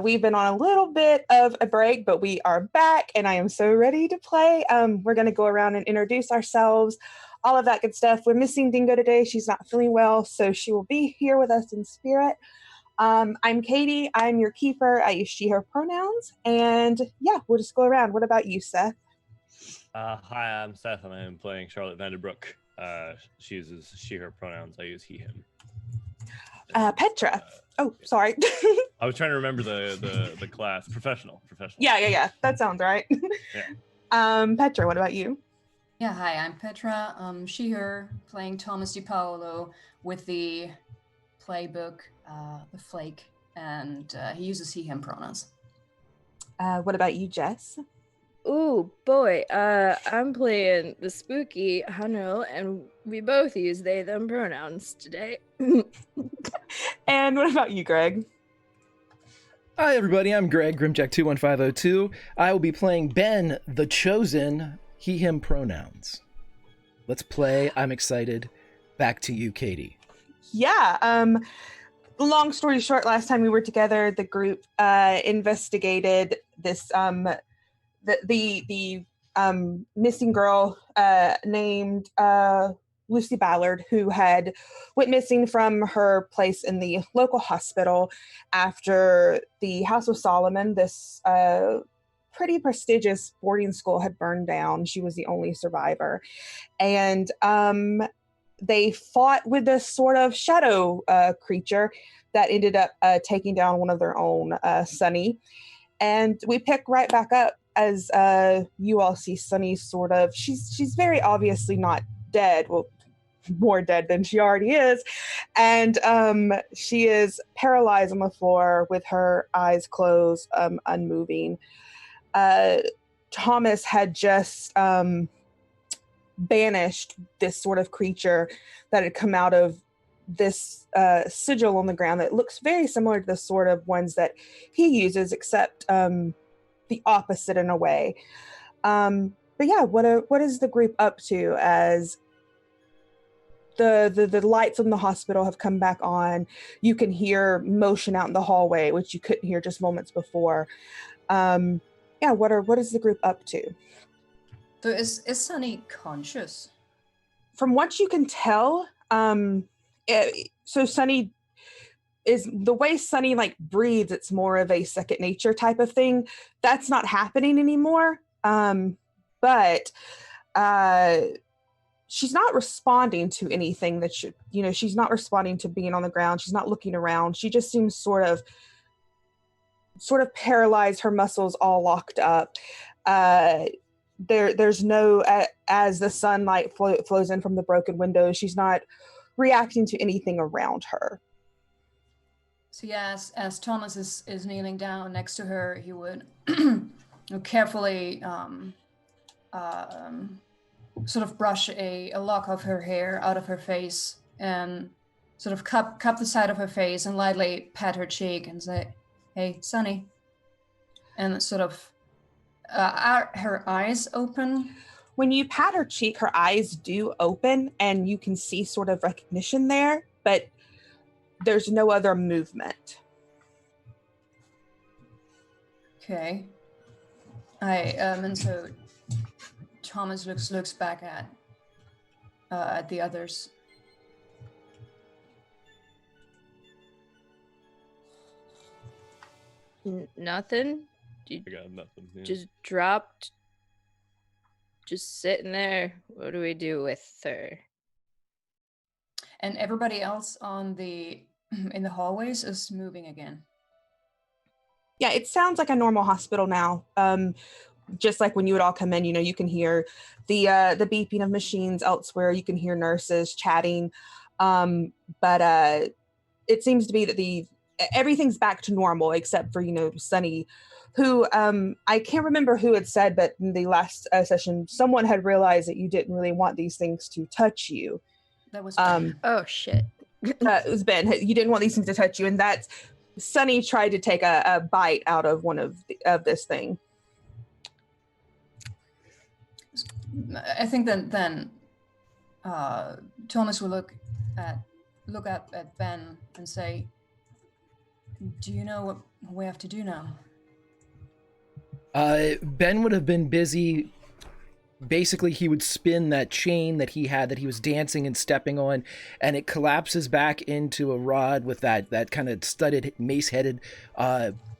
We've been on a little bit of a break, but we are back, and I am so ready to play. We're going to go around and introduce ourselves, all of that good stuff. We're missing Dingo today. She's not feeling well, so she will be here with us in spirit. I'm Katie. I'm your keeper. I use she, her pronouns. And yeah, we'll just go around. What about you, Seth? Hi, I'm Seth, and I'm playing Charlotte Vanderbrook. She uses she, her pronouns. I use he, him. Petra. Sorry. I was trying to remember the class. Professional. Yeah. That sounds right. Yeah. Petra, what about you? Yeah, hi, I'm Petra. She, her, playing Thomas DiPaolo with the playbook, the Flake, and he uses he, him pronouns. What about you, Jess? Ooh, boy, I'm playing the spooky Hano, and we both use they, them pronouns today. And what about you, Greg? Hi, everybody. I'm Greg, Grimjack21502. I will be playing Ben, the Chosen, he, him pronouns. Let's play. I'm excited. Back to you, Katie. Yeah. Long story short, last time we were together, the group investigated this the missing girl named Lucy Ballard, who had went missing from her place in the local hospital after the House of Solomon, this pretty prestigious boarding school, had burned down. She was the only survivor. And they fought with this sort of shadow creature that ended up taking down one of their own, Sunny. And we pick right back up as you all see Sunny sort of, she's very obviously not dead. Well, more dead than she already is. And she is paralyzed on the floor with her eyes closed, unmoving. Thomas had just banished this sort of creature that had come out of this sigil on the ground that looks very similar to the sort of ones that he uses, except the opposite in a way. But yeah, what is the group up to as the lights in the hospital have come back on? You can hear motion out in the hallway, which you couldn't hear just moments before. What is the group up to? So is Sunny conscious? From what you can tell, so Sunny is, the way Sunny like breathes, it's more of a second nature type of thing. That's not happening anymore. But she's not responding to anything that should, she's not responding to being on the ground. She's not looking around. She just seems sort of paralyzed, her muscles all locked up. There's no, as the sunlight flows in from the broken window, she's not reacting to anything around her. So yeah, as Thomas is kneeling down next to her, he would carefully sort of brush a lock of her hair out of her face and sort of cup the side of her face and lightly pat her cheek and say, "Hey, Sunny." And sort of, are her eyes open? When you pat her cheek, her eyes do open and you can see sort of recognition there, but there's no other movement. Okay. And so Thomas looks back at the others. Nothing? I got nothing. Yeah. Just dropped, just sitting there. What do we do with her? And everybody else in the hallways is moving again. Yeah, it sounds like a normal hospital now. Just like when you would all come in, you can hear the beeping of machines elsewhere. You can hear nurses chatting. But it seems to be that everything's back to normal except for, Sunny, who I can't remember who had said, but in the last session, someone had realized that you didn't really want these things to touch you. That was Ben. Oh, shit. It was Ben. You didn't want these things to touch you, and that's Sunny tried to take a bite out of one of this thing. I think then Thomas will look up at Ben and say, Do you know what we have to do now? Ben would have been busy. Basically, he would spin that chain that he had that he was dancing and stepping on, and it collapses back into a rod with that kind of studded mace-headed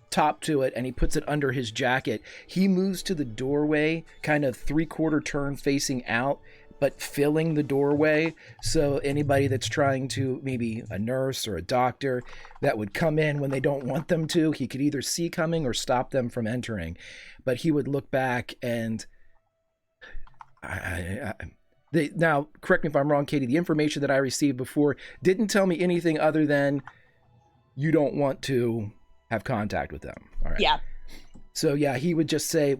top to it, and he puts it under his jacket. He moves to the doorway, kind of 3/4 turn facing out, but filling the doorway, so anybody that's trying to, maybe a nurse or a doctor that would come in when they don't want them to, he could either see coming or stop them from entering. But he would look back and now, correct me if I'm wrong, Katie, the information that I received before didn't tell me anything other than you don't want to have contact with them. All right. Yeah. So yeah, he would just say,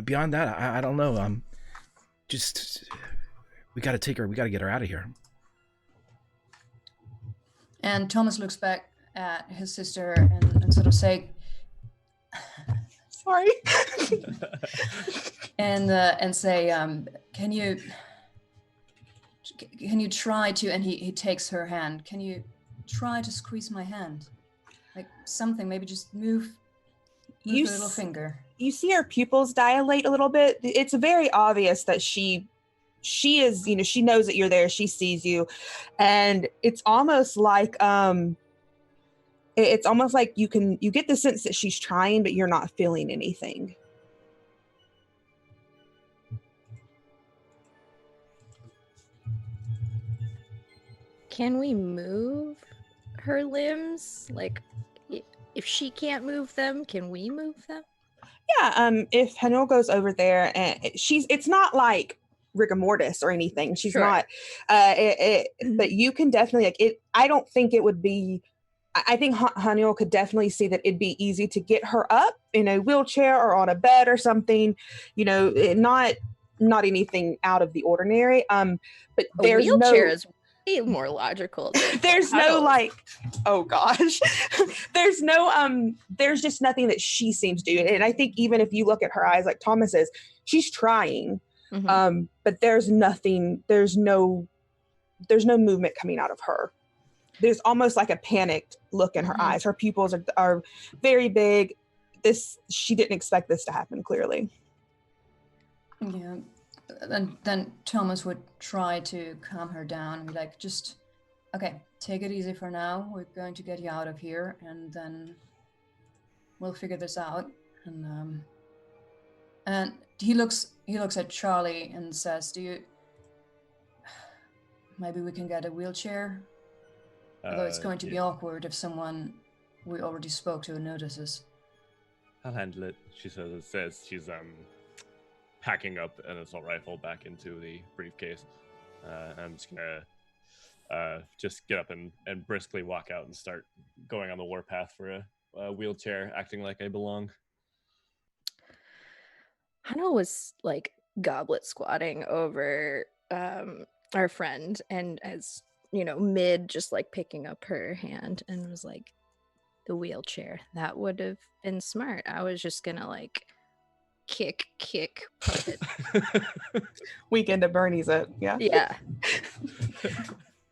beyond that, I don't know. We got to take her. We got to get her out of here. And Thomas looks back at his sister and sort of say, Sorry. and say, can you try to, and he takes her hand, can you try to squeeze my hand? Like something, maybe just move the little finger. You see her pupils dilate a little bit. It's very obvious that she is, she knows that you're there. She sees you. And it's almost like, you get the sense that she's trying, but you're not feeling anything. Can we move her limbs? Like, if she can't move them, can we move them? Yeah, if Hanul goes over there, and it's not like rigor mortis or anything. She's Sure. not, but you can definitely, I don't think it would be, I think Hanul could definitely see that it'd be easy to get her up in a wheelchair or on a bed or something, not anything out of the ordinary. But there's a wheelchair is way more logical. There's no oh gosh, there's just nothing that she seems to do. And I think even if you look at her eyes, like Thomas says, she's trying, but there's no movement coming out of her. There's almost like a panicked look in her eyes. Her pupils are very big. She didn't expect this to happen, clearly. Yeah. Then Thomas would try to calm her down and be like, just, okay, take it easy for now. We're going to get you out of here, and then we'll figure this out. And he looks at Charlie and says, maybe we can get a wheelchair? Although it's going to be awkward if someone we already spoke to notices. I'll handle it, she says she's packing up an assault rifle back into the briefcase. I'm just gonna just get up and briskly walk out and start going on the warpath for a wheelchair, acting like I belong. Hannah was like goblet squatting over our friend, and as mid just like picking up her hand, and was like, the wheelchair, that would have been smart. I was just gonna like kick put. Weekend at Bernie's it. Yeah.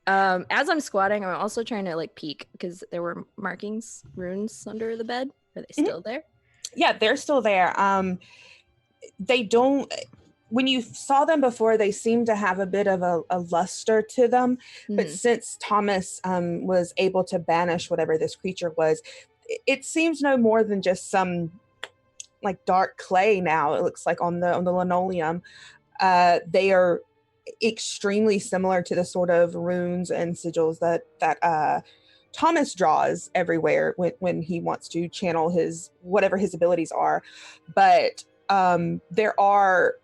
As I'm squatting, I'm also trying to like peek because there were runes under the bed. Are they still there? Yeah, they're still there. They don't, when you saw them before, they seemed to have a bit of a luster to them. But since Thomas was able to banish whatever this creature was, it seems no more than just some like dark clay now. It looks like on the linoleum. They are extremely similar to the sort of runes and sigils that Thomas draws everywhere when he wants to channel whatever his abilities are. But there are,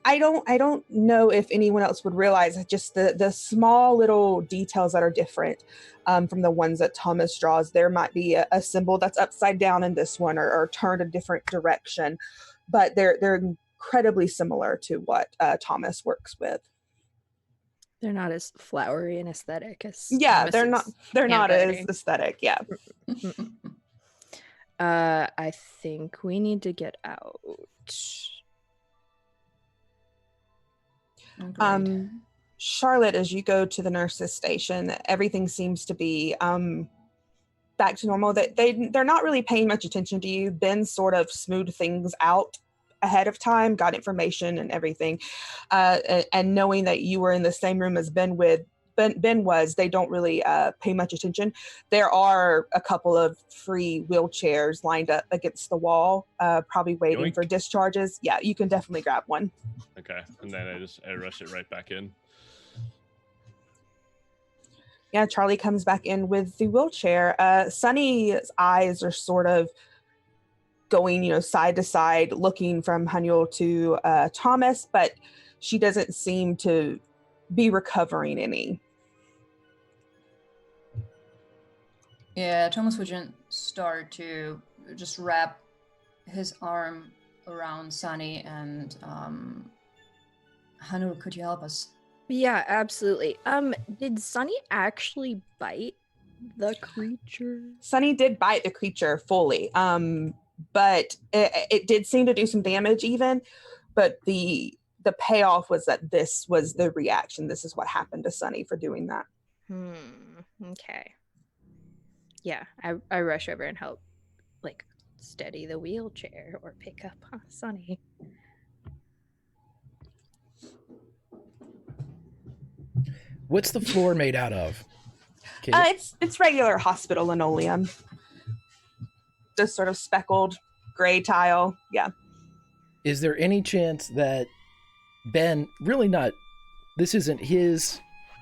I don't know if anyone else would realize just the small little details that are different from the ones that Thomas draws. There might be a symbol that's upside down in this one, or turned a different direction, but they're incredibly similar to what Thomas works with. They're not as flowery and aesthetic as they're not as aesthetic. I think we need to get out. Charlotte, as you go to the nurse's station, everything seems to be back to normal. That they're not really paying much attention to you. Ben sort of smoothed things out ahead of time, got information and everything, and knowing that you were in the same room as Ben was, they don't really pay much attention. There are a couple of free wheelchairs lined up against the wall, probably waiting for discharges. Yeah, you can definitely grab one. Okay, and then I rush it right back in. Yeah, Charlie comes back in with the wheelchair. Sunny's eyes are sort of going, side to side, looking from Haniel to Thomas, but she doesn't seem to be recovering any. Yeah, Thomas would start to just wrap his arm around Sunny and Haniel, could you help us? Yeah, absolutely. Did Sunny actually bite the creature? Sunny did bite the creature fully, but it did seem to do some damage even, but the payoff was that this was the reaction. This is what happened to Sunny for doing that. Okay. Yeah, I rush over and help, like, steady the wheelchair or pick up Sunny. What's the floor made out of? It's regular hospital linoleum. Just sort of speckled gray tile. Yeah. Is there any chance that Ben, really not, this isn't his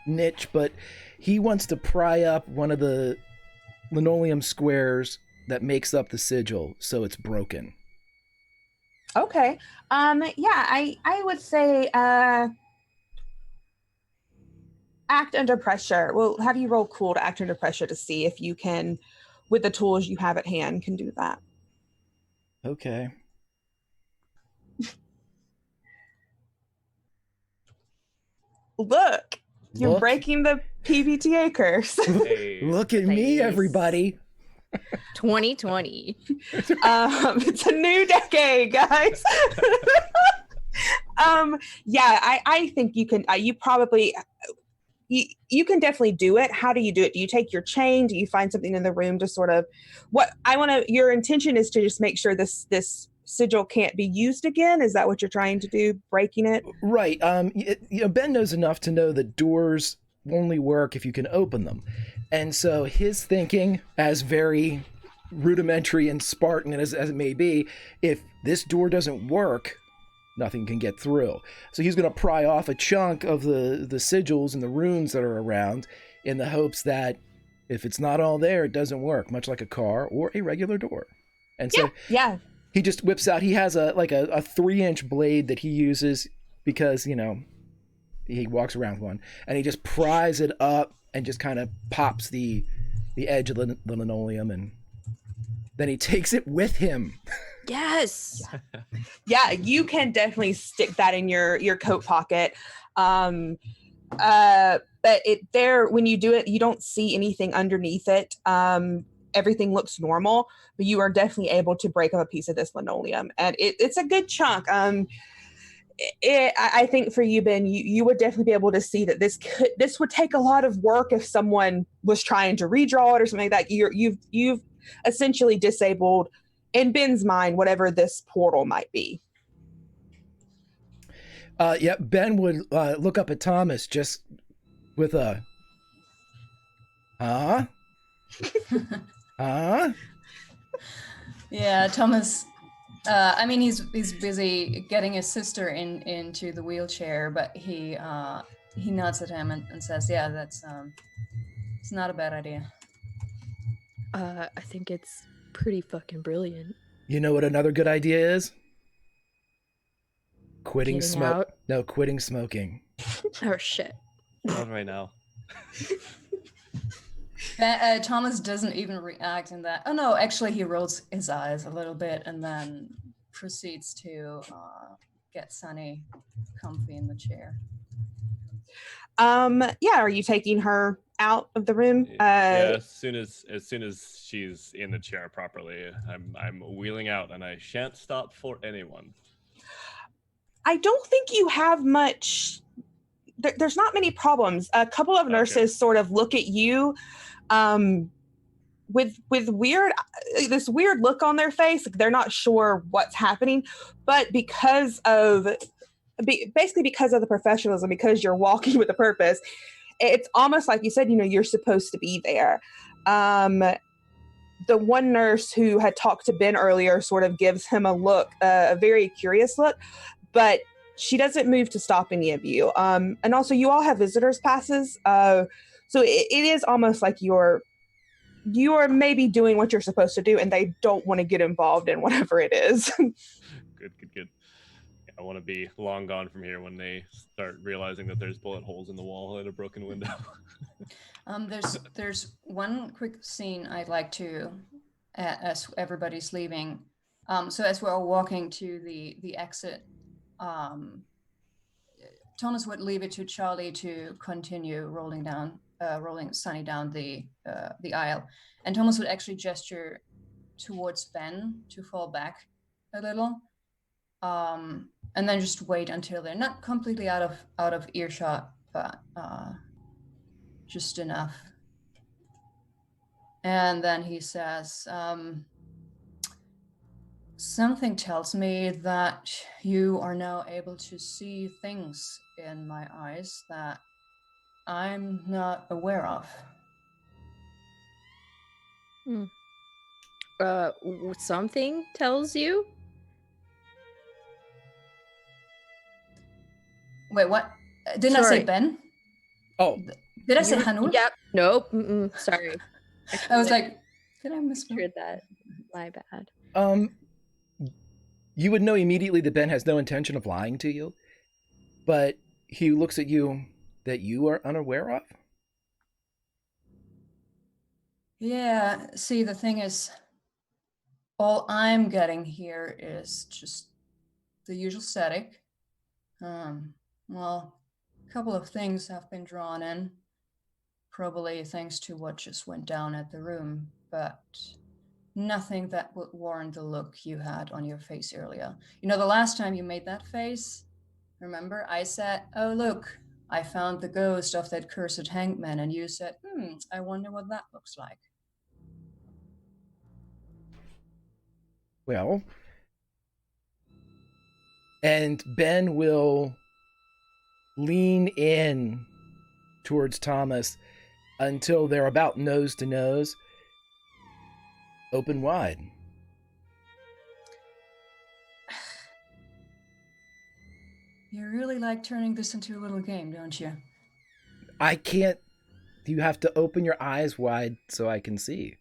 niche, but he wants to pry up one of the linoleum squares that makes up the sigil so it's broken? Okay. Yeah, I would say act under pressure. We'll have you roll cool to act under pressure to see if you can, with the tools you have at hand, can do that. Okay. Look, you're breaking the PBTA curse. Hey. Look at me, everybody. 2020. It's a new decade, guys. Yeah, I think you can. You probably. You can definitely do it. How do you do it? Do you take your chain? Do you find something in the room to sort of your intention is to just make sure this sigil can't be used again? Is that what you're trying to do, breaking it? Right. Ben knows enough to know that doors only work if you can open them. And so his thinking, as very rudimentary and Spartan as it may be, if this door doesn't work, nothing can get through. So he's going to pry off a chunk of the sigils and the runes that are around in the hopes that if it's not all there, it doesn't work, much like a car or a regular door. And so yeah. He just whips out, he has a 3-inch blade that he uses because, he walks around with one, and he just pries it up and just kind of pops the edge of the linoleum, and then he takes it with him. Yes. Yeah, you can definitely stick that in your coat pocket. But when you do it, you don't see anything underneath it. Everything looks normal, but you are definitely able to break up a piece of this linoleum, and it's a good chunk. I think for you, Ben, you would definitely be able to see that this would take a lot of work if someone was trying to redraw it or something like that. You've essentially disabled, in Ben's mind, whatever this portal might be. Yeah, Ben would look up at Thomas just with a, Yeah, Thomas. He's busy getting his sister into the wheelchair, but he nods at him and says, "Yeah, that's it's not a bad idea." I think it's pretty fucking brilliant. You know what another good idea is? Quitting Getting smoke. out? No, quitting smoking. Oh shit. Not right now. Thomas doesn't even react in that. Oh no, actually he rolls his eyes a little bit and then proceeds to get Sunny comfy in the chair. Yeah, are you taking her out of the room? Yeah, as soon as she's in the chair properly, I'm wheeling out, and I shan't stop for anyone. I don't think you have much. There's not many problems. A couple of nurses sort of look at you, with weird this weird look on their face. Like they're not sure what's happening, but basically because of the professionalism, because you're walking with a purpose, it's almost like you said, you're supposed to be there. The one nurse who had talked to Ben earlier sort of gives him a look, a very curious look, but she doesn't move to stop any of you. And also, you all have visitors passes, so it is almost like you're maybe doing what you're supposed to do, and they don't want to get involved in whatever it is. Good. Yeah, I want to be long gone from here when they start realizing that there's bullet holes in the wall and a broken window. There's one quick scene I'd like to, as everybody's leaving. So as we're all walking to the exit, Thomas would leave it to Charlie to continue rolling Sunny down the aisle, and Thomas would actually gesture towards Ben to fall back a little, and then just wait until they're not completely out of earshot, but just enough. And then he says, something tells me that you are now able to see things in my eyes that I'm not aware of. Something tells you? Wait, what? Didn't I say Ben? Oh. Did I say Hanul? Yep. Nope. Sorry. I was like, did I misheard that? My bad. You would know immediately that Ben has no intention of lying to you, but he looks at you that you are unaware of? Yeah, see, the thing is, all I'm getting here is just the usual static. Well, a couple of things have been drawn in, probably thanks to what just went down at the room, but nothing that would warrant the look you had on your face earlier. The last time you made that face, remember, I said, oh, look, I found the ghost of that cursed hangman, and you said, I wonder what that looks like. Well, and Ben will lean in towards Thomas until they're about nose to nose, open wide. You really like turning this into a little game, don't you? I can't. You have to open your eyes wide so I can see.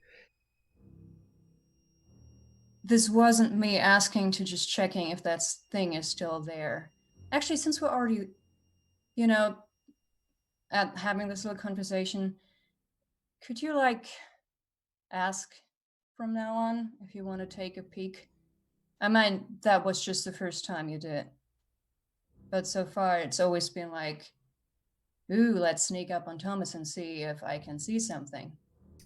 This wasn't me asking, to just checking if that thing is still there. Actually, since we're already, at having this little conversation, could you ask from now on if you want to take a peek? I mean, that was just the first time you did. But so far, it's always been like, ooh, let's sneak up on Thomas and see if I can see something.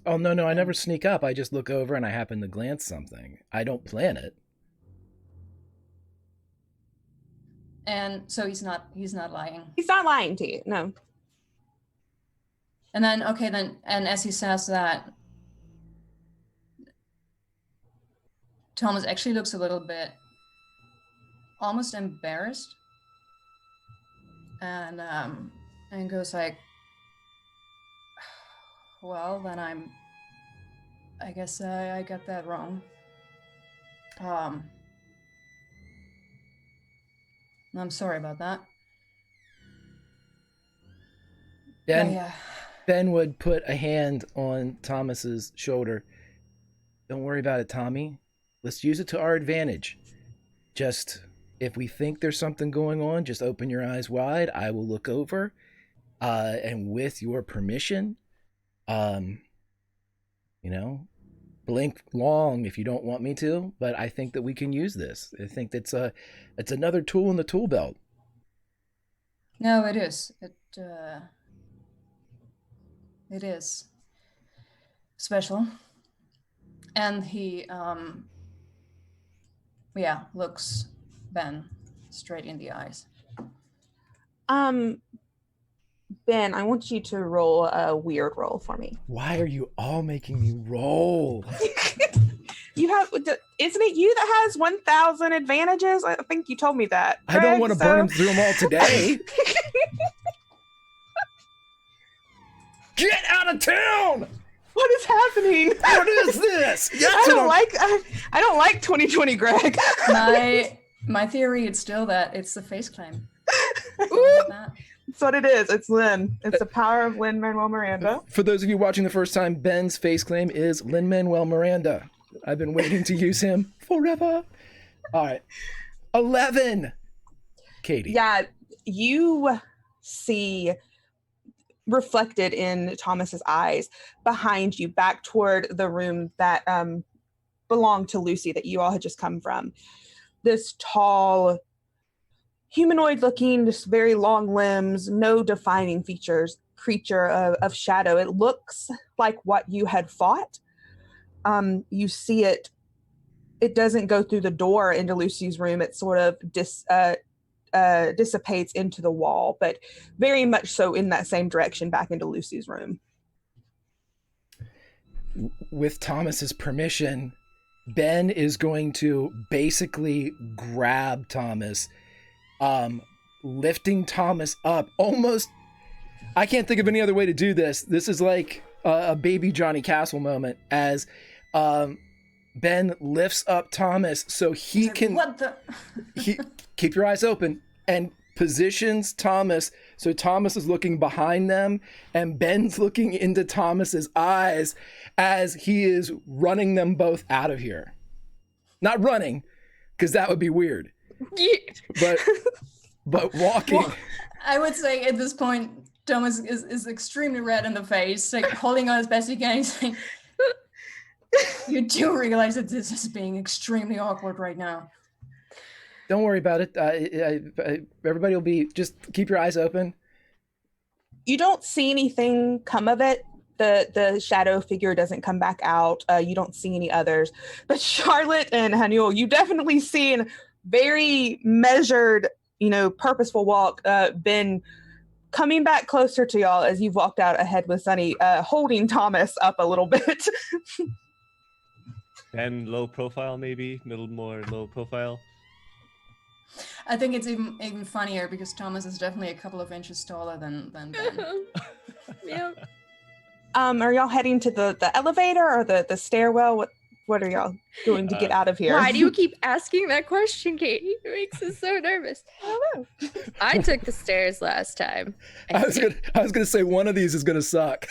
Oh, no, I never sneak up. I just look over and I happen to glance something. I don't plan it. And so he's not lying. He's not lying to you, no. And then, and as he says that, Thomas actually looks a little bit almost embarrassed, and goes like, well, then I guess I got that wrong. I'm sorry about that. Ben would put a hand on Thomas's shoulder. Don't worry about it, Tommy. Let's use it to our advantage. Just, if we think there's something going on, just open your eyes wide. I will look over. And with your permission, blink long if you don't want me to, but I think that we can use this. I think it's another tool in the tool belt. No, it is. It is special. And he, looks Ben straight in the eyes. Ben, I want you to roll a weird roll for me. Why are you all making me roll? You have, isn't it you that has 1,000 advantages? I think you told me that. I don't want to burn them through them all today. Get out of town! What is happening? What is this? I don't like 2020, Greg. My theory is still that it's the face claim. That's what it is. It's Lin. It's the power of Lin-Manuel Miranda. For those of you watching the first time, Ben's face claim is Lin-Manuel Miranda. I've been waiting to use him forever. All right. 11. Katie. Yeah, you see reflected in Thomas's eyes behind you, back toward the room that belonged to Lucy that you all had just come from. This tall, humanoid looking, just very long limbs, no defining features, creature of shadow. It looks like what you had fought. You see it doesn't go through the door into Lucy's room. It sort of dissipates into the wall, but very much so in that same direction back into Lucy's room. With Thomas's permission, Ben is going to basically grab Thomas, lifting Thomas up almost. I can't think of any other way to do this. This is like a baby Johnny Castle moment as Ben lifts up Thomas so he can. What the? Keep your eyes open, and positions Thomas so Thomas is looking behind them and Ben's looking into Thomas's eyes as he is running them both out of here. Not running, because that would be weird. But walking. Well, I would say at this point, Thomas is extremely red in the face, like holding on as best he can. He's like, you do realize that this is being extremely awkward right now. Don't worry about it. Everybody will be, just keep your eyes open. You don't see anything come of it. The shadow figure doesn't come back out. You don't see any others. But Charlotte and Haniel, you definitely see a very measured, purposeful walk, been coming back closer to y'all as you've walked out ahead with Sunny, holding Thomas up a little bit. And low profile, maybe? More low profile? I think it's even funnier because Thomas is definitely a couple of inches taller than Ben. Yeah. Are y'all heading to the elevator or the stairwell? What are y'all doing to get out of here? Why do you keep asking that question, Katie? It makes us so nervous. I don't know. I took the stairs last time. I was gonna say one of these is gonna suck.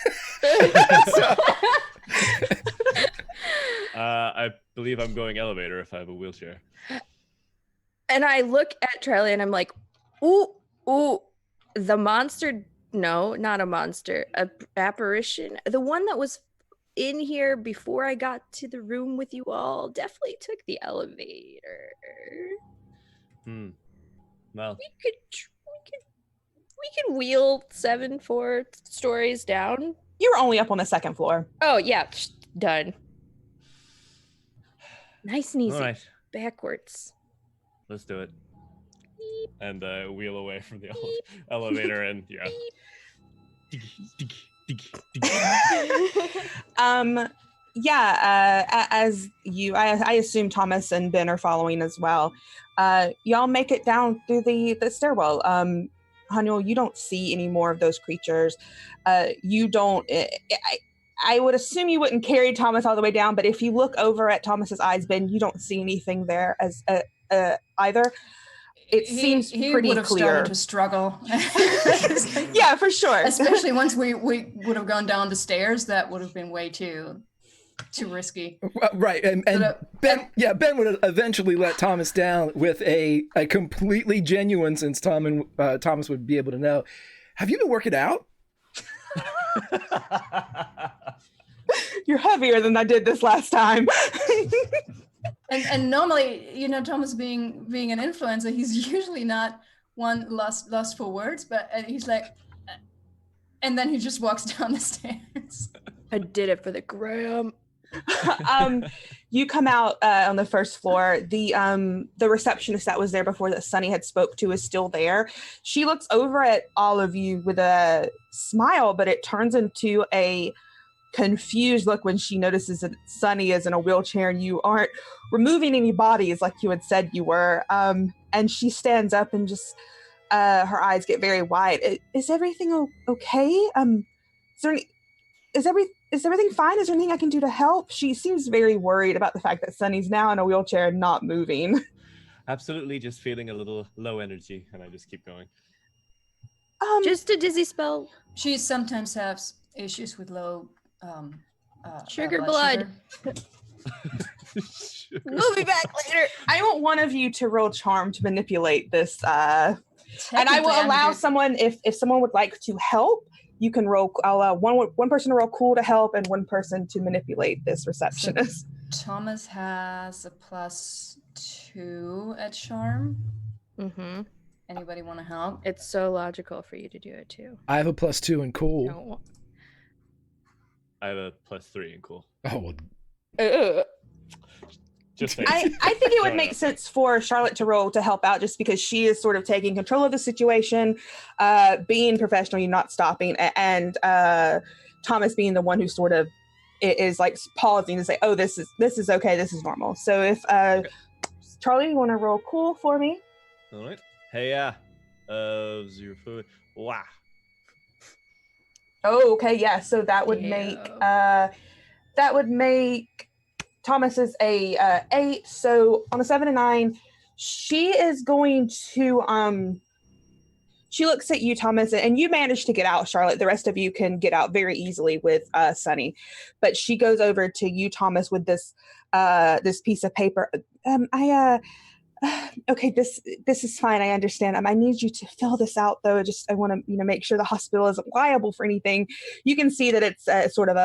I believe I'm going elevator if I have a wheelchair. And I look at Charlie and I'm like, ooh, the monster. No, not a monster. A apparition. The one that was in here before I got to the room with you all definitely took the elevator. Well, we could wheel 4 stories down. You were only up on the second floor. Oh yeah, done. Nice and easy. all right, Backwards. let's do it. Beep. And wheel away from the elevator and yeah. As you, I assume Thomas and Ben are following as well. Y'all make it down through the stairwell. Haniel, you don't see any more of those creatures. You don't. I would assume you wouldn't carry Thomas all the way down, but if you look over at Thomas's eyes, Ben, you don't see anything there as either. It seems he pretty would have clear. started to struggle. Yeah, for sure. Especially once we would have gone down the stairs, that would have been way too risky. Right, and Ben would eventually let Thomas down with a completely genuine, since Thomas would be able to know. Have you been working out? You're heavier than I did this last time. And normally, Thomas being an influencer, he's usually not one lost for words, but he's like, and then he just walks down the stairs. I did it for the gram. You come out on the first floor. The receptionist that was there before that Sunny had spoke to is still there. She looks over at all of you with a smile, but it turns into a confused look when she notices that Sunny is in a wheelchair and you aren't removing any bodies like you had said you were. And she stands up and just her eyes get very wide. Is everything okay? Is everything fine? Is there anything I can do to help? She seems very worried about the fact that Sunny's now in a wheelchair and not moving. Absolutely, just feeling a little low energy, and I just keep going. Just a dizzy spell. She sometimes has issues with low sugar blood. We'll be back later. I want one of you to roll charm to manipulate this, and I will allow someone if someone would like to help. You can roll. I'll allow one person to roll cool to help and one person to manipulate this receptionist. So Thomas has a +2 at charm. Mm-hmm. Anybody want to help? It's so logical for you to do it too. I have a +2 in cool. No. I have a +3 in cool. Oh, well. Just I think it would make sense for Charlotte to roll to help out just because she is sort of taking control of the situation, being professional, you're not stopping, and Thomas being the one who sort of is like pausing to say, oh, this is okay, this is normal. So if okay. Charlie, you want to roll cool for me? All right. Hey, 0 food. Wow. Oh, okay, yeah. So that would make Thomas is a 8. So on a 7 and 9, she is going to she looks at you, Thomas, and you manage to get out, Charlotte. The rest of you can get out very easily with Sunny. But she goes over to you, Thomas, with this piece of paper. Okay, this is fine. I understand. I need you to fill this out, though. I want to, make sure the hospital isn't liable for anything. You can see that it's sort of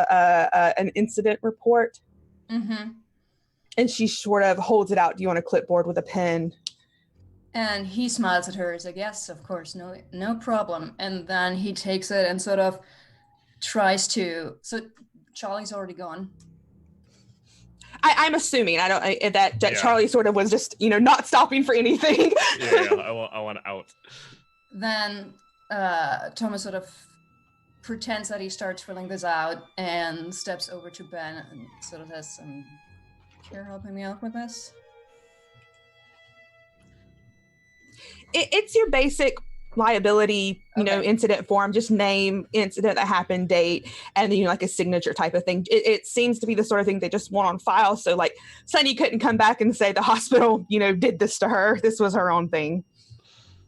an incident report. Mm-hmm. And she sort of holds it out. Do you want a clipboard with a pen? And he smiles at her. He's like, yes, of course, no problem. And then he takes it and sort of tries to. So Charlie's already gone. I'm assuming that Charlie sort of was just not stopping for anything. I want out. Then Thomas sort of pretends that he starts filling this out and steps over to Ben and sort of says, "You're helping me out with this." It's your basic liability, incident form, just name, incident that happened, date, and then like a signature type of thing. It seems to be the sort of thing they just want on file. So like Sunny couldn't come back and say the hospital, did this to her. This was her own thing.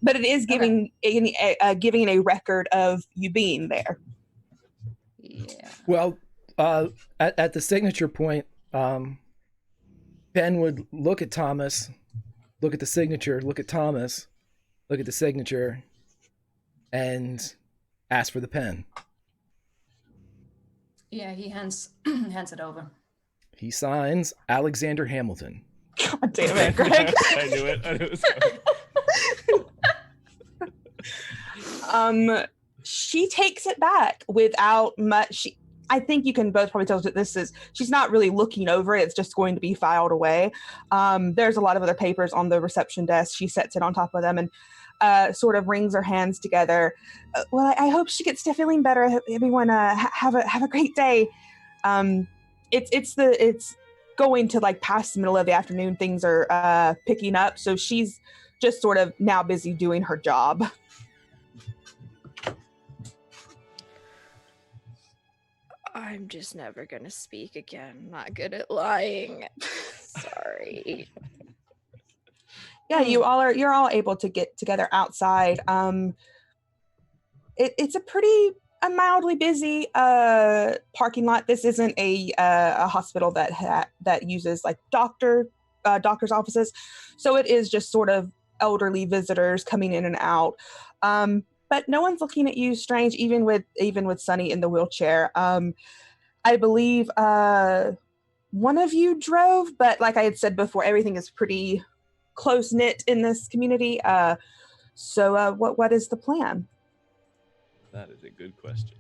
But it is giving a record of you being there. Yeah. Well, at the signature point, Ben would look at Thomas, look at the signature, look at Thomas, look at the signature, and ask for the pen. Yeah, he hands it over. He signs Alexander Hamilton. God damn it, Greg. I knew it. She takes it back without much. I think you can both probably tell that she's not really looking over it. It's just going to be filed away. There's a lot of other papers on the reception desk. She sets it on top of them and sort of wrings her hands together. Well, I hope she gets to feeling better. Everyone have a great day. It's going to like past the middle of the afternoon. Things are picking up. So she's just sort of now busy doing her job. I'm just never gonna speak again. I'm not good at lying. Sorry. Yeah, you're all able to get together outside. It's a pretty mildly busy parking lot. This isn't a hospital that uses like doctor's offices, so it is just sort of elderly visitors coming in and out. But no one's looking at you strange, even with Sunny in the wheelchair. I believe one of you drove, but like I had said before, everything is pretty close-knit in this community. So what is the plan? That is a good question.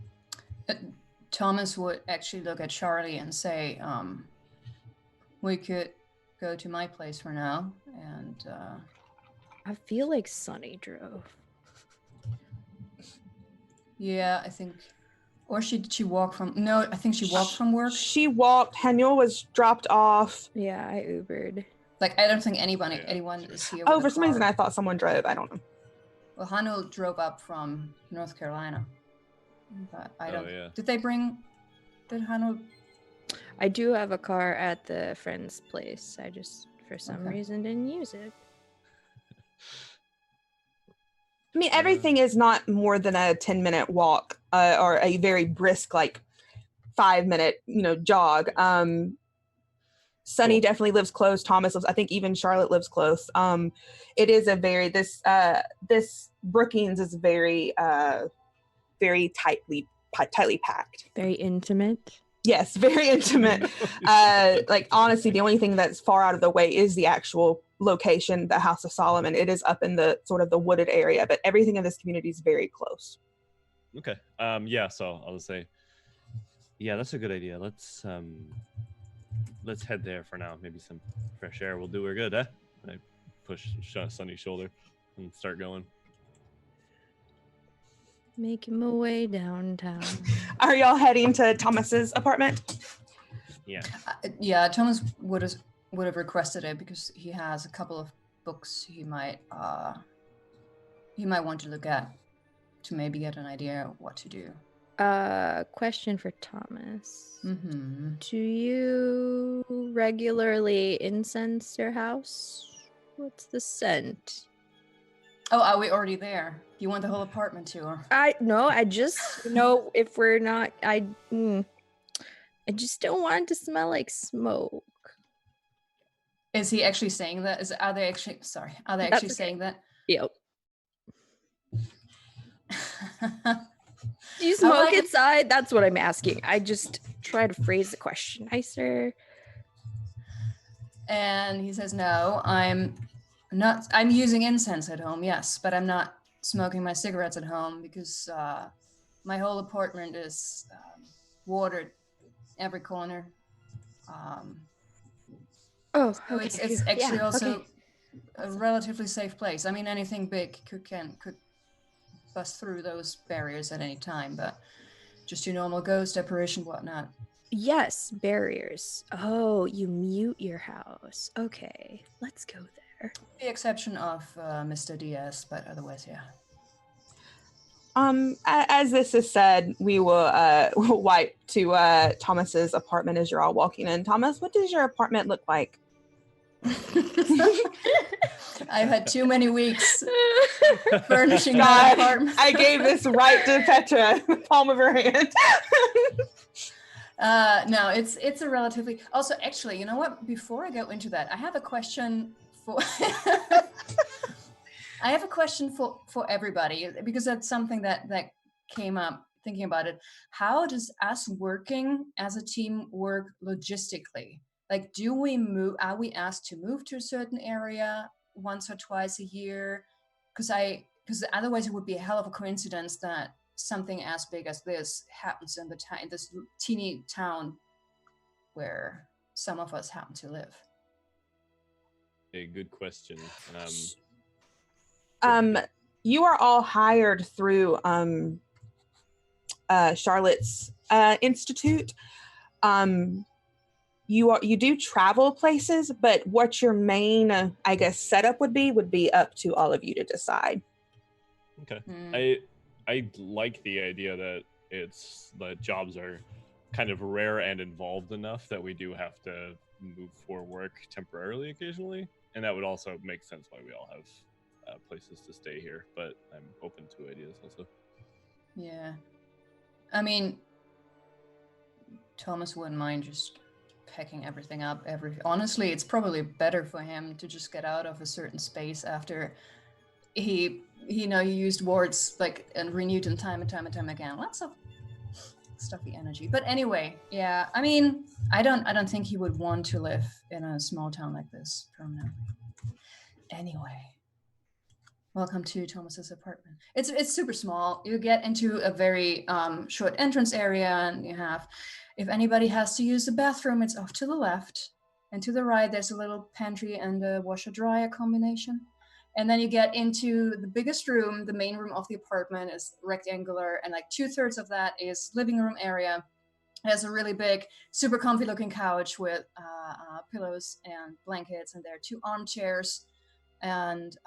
Thomas would actually look at Charlie and say, we could go to my place for now, and I feel like Sunny drove. yeah, I think, or did she walk from? No, I think she walked from work. She walked. Haniel was dropped off. Yeah, I Ubered. Like, I don't think anyone is here. With Oh, a for some reason car. I thought someone drove. I don't know. Well, Haniel drove up from North Carolina, but I don't. yeah. Did Haniel? I do have a car at the friend's place. I just, for some reason, didn't use it. I mean, everything is not more than a 10-minute walk or a very brisk, like 5-minute, jog. Sunny definitely lives close. Thomas lives, I think even Charlotte lives close. It is a very, this Brookings is very, very tightly packed. Very intimate. Yes, very intimate. Like, honestly, the only thing that's far out of the way is the actual location, the House of Solomon. It is up in the sort of the wooded area, but everything in this community is very close. Okay. Yeah, so I'll say, yeah, that's a good idea. Let's head there for now. Maybe some fresh air will do her good, eh? I push Sunny's shoulder and start going. Making my way downtown. Are y'all heading to Thomas's apartment? Yeah. Yeah, Thomas would have requested it because he has a couple of books he might want to look at to maybe get an idea of what to do. Question for Thomas. Mm-hmm. Do you regularly incense your house? What's the scent? Oh, are we already there? You want the whole apartment tour? I just if we're not, I just don't want it to smell like smoke. Is he actually saying that? Are they actually saying that? Yep. Do you smoke inside? That's what I'm asking. I just try to phrase the question nicer. And he says, no, I'm using incense at home, yes, but I'm not smoking my cigarettes at home because my whole apartment is watered every corner. So okay. It's actually also a relatively safe place. I mean, anything big could bust through those barriers at any time, but just your normal ghost, apparition, whatnot. Yes, barriers. Oh, you mute your house. Okay, let's go there. The exception of Mr. Diaz, but otherwise, yeah. As this is said, we will we'll wipe to Thomas's apartment as you're all walking in. Thomas, what does your apartment look like? I've had too many weeks furnishing my apartment. I gave this right to Petra, the palm of her hand. No, it's a relatively. Also, actually, you know what? Before I go into that, I have a question for. I have a question for everybody because that's something that came up thinking about it. How does us working as a team work logistically? Like, do we move? Are we asked to move to a certain area once or twice a year? Because otherwise it would be a hell of a coincidence that something as big as this happens in this teeny town where some of us happen to live. A good question. You are all hired through Charlotte's institute. You do travel places, but what your main, I guess, setup would be up to all of you to decide. Okay. I like the idea that the jobs are kind of rare and involved enough that we do have to move for work temporarily occasionally, and that would also make sense why we all have places to stay here, but I'm open to ideas also. Yeah. I mean, Thomas wouldn't mind just packing everything up. Honestly, it's probably better for him to just get out of a certain space after he used wards and renewed them time and time and time again. Lots of stuffy energy. But anyway, yeah. I mean, I don't think he would want to live in a small town like this permanently. Anyway. Welcome to Thomas's apartment. It's super small. You get into a very short entrance area, and you have, if anybody has to use the bathroom, it's off to the left. And to the right, there's a little pantry and a washer-dryer combination. And then you get into the biggest room. The main room of the apartment is rectangular, and like 2/3 of that is living room area. It has a really big, super comfy looking couch with pillows and blankets, and there are 2 armchairs. And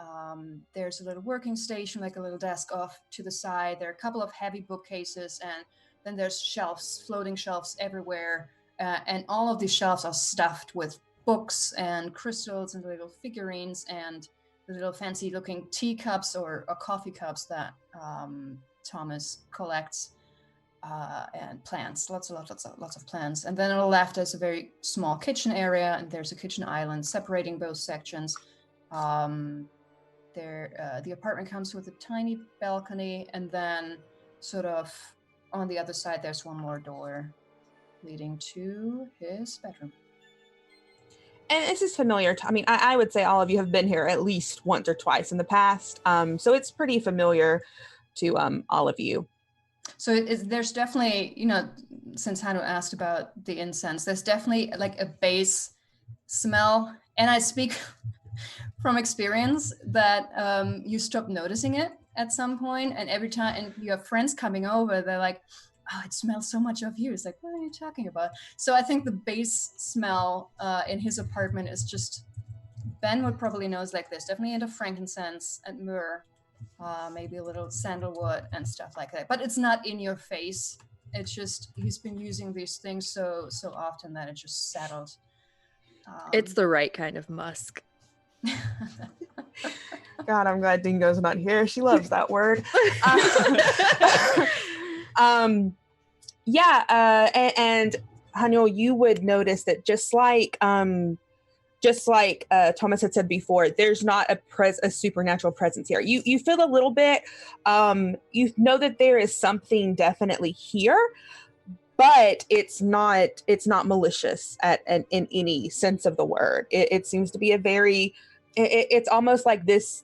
there's a little working station, like a little desk off to the side. There are a couple of heavy bookcases, and then there's shelves, floating shelves everywhere. And all of these shelves are stuffed with books and crystals and little figurines and the little fancy looking teacups or coffee cups that Thomas collects, and plants, lots of plants. And then on the left there's a very small kitchen area, and there's a kitchen island separating both sections. The apartment comes with a tiny balcony, and then sort of on the other side there's one more door leading to his bedroom. And this is familiar to, I would say all of you have been here at least once or twice in the past. So it's pretty familiar to all of you. So there's definitely, since Hanu asked about the incense, there's definitely like a base smell. And I speak from experience that you stop noticing it at some point, and every time, and you have friends coming over, they're like, oh, it smells so much of you. It's like, what are you talking about? So I think the base smell in his apartment is just, Ben would probably know, is like there's definitely a hint of frankincense and myrrh, maybe a little sandalwood and stuff like that. But it's not in your face. It's just, he's been using these things so often that it just settled. It's the right kind of musk. God, I'm glad Dingo's not here. She loves that word. And Haniel, you would notice that just like Thomas had said before, there's not a supernatural presence here. You feel a little bit, you know that there is something definitely here, but it's not malicious in any sense of the word. It seems to be a very, it's almost like this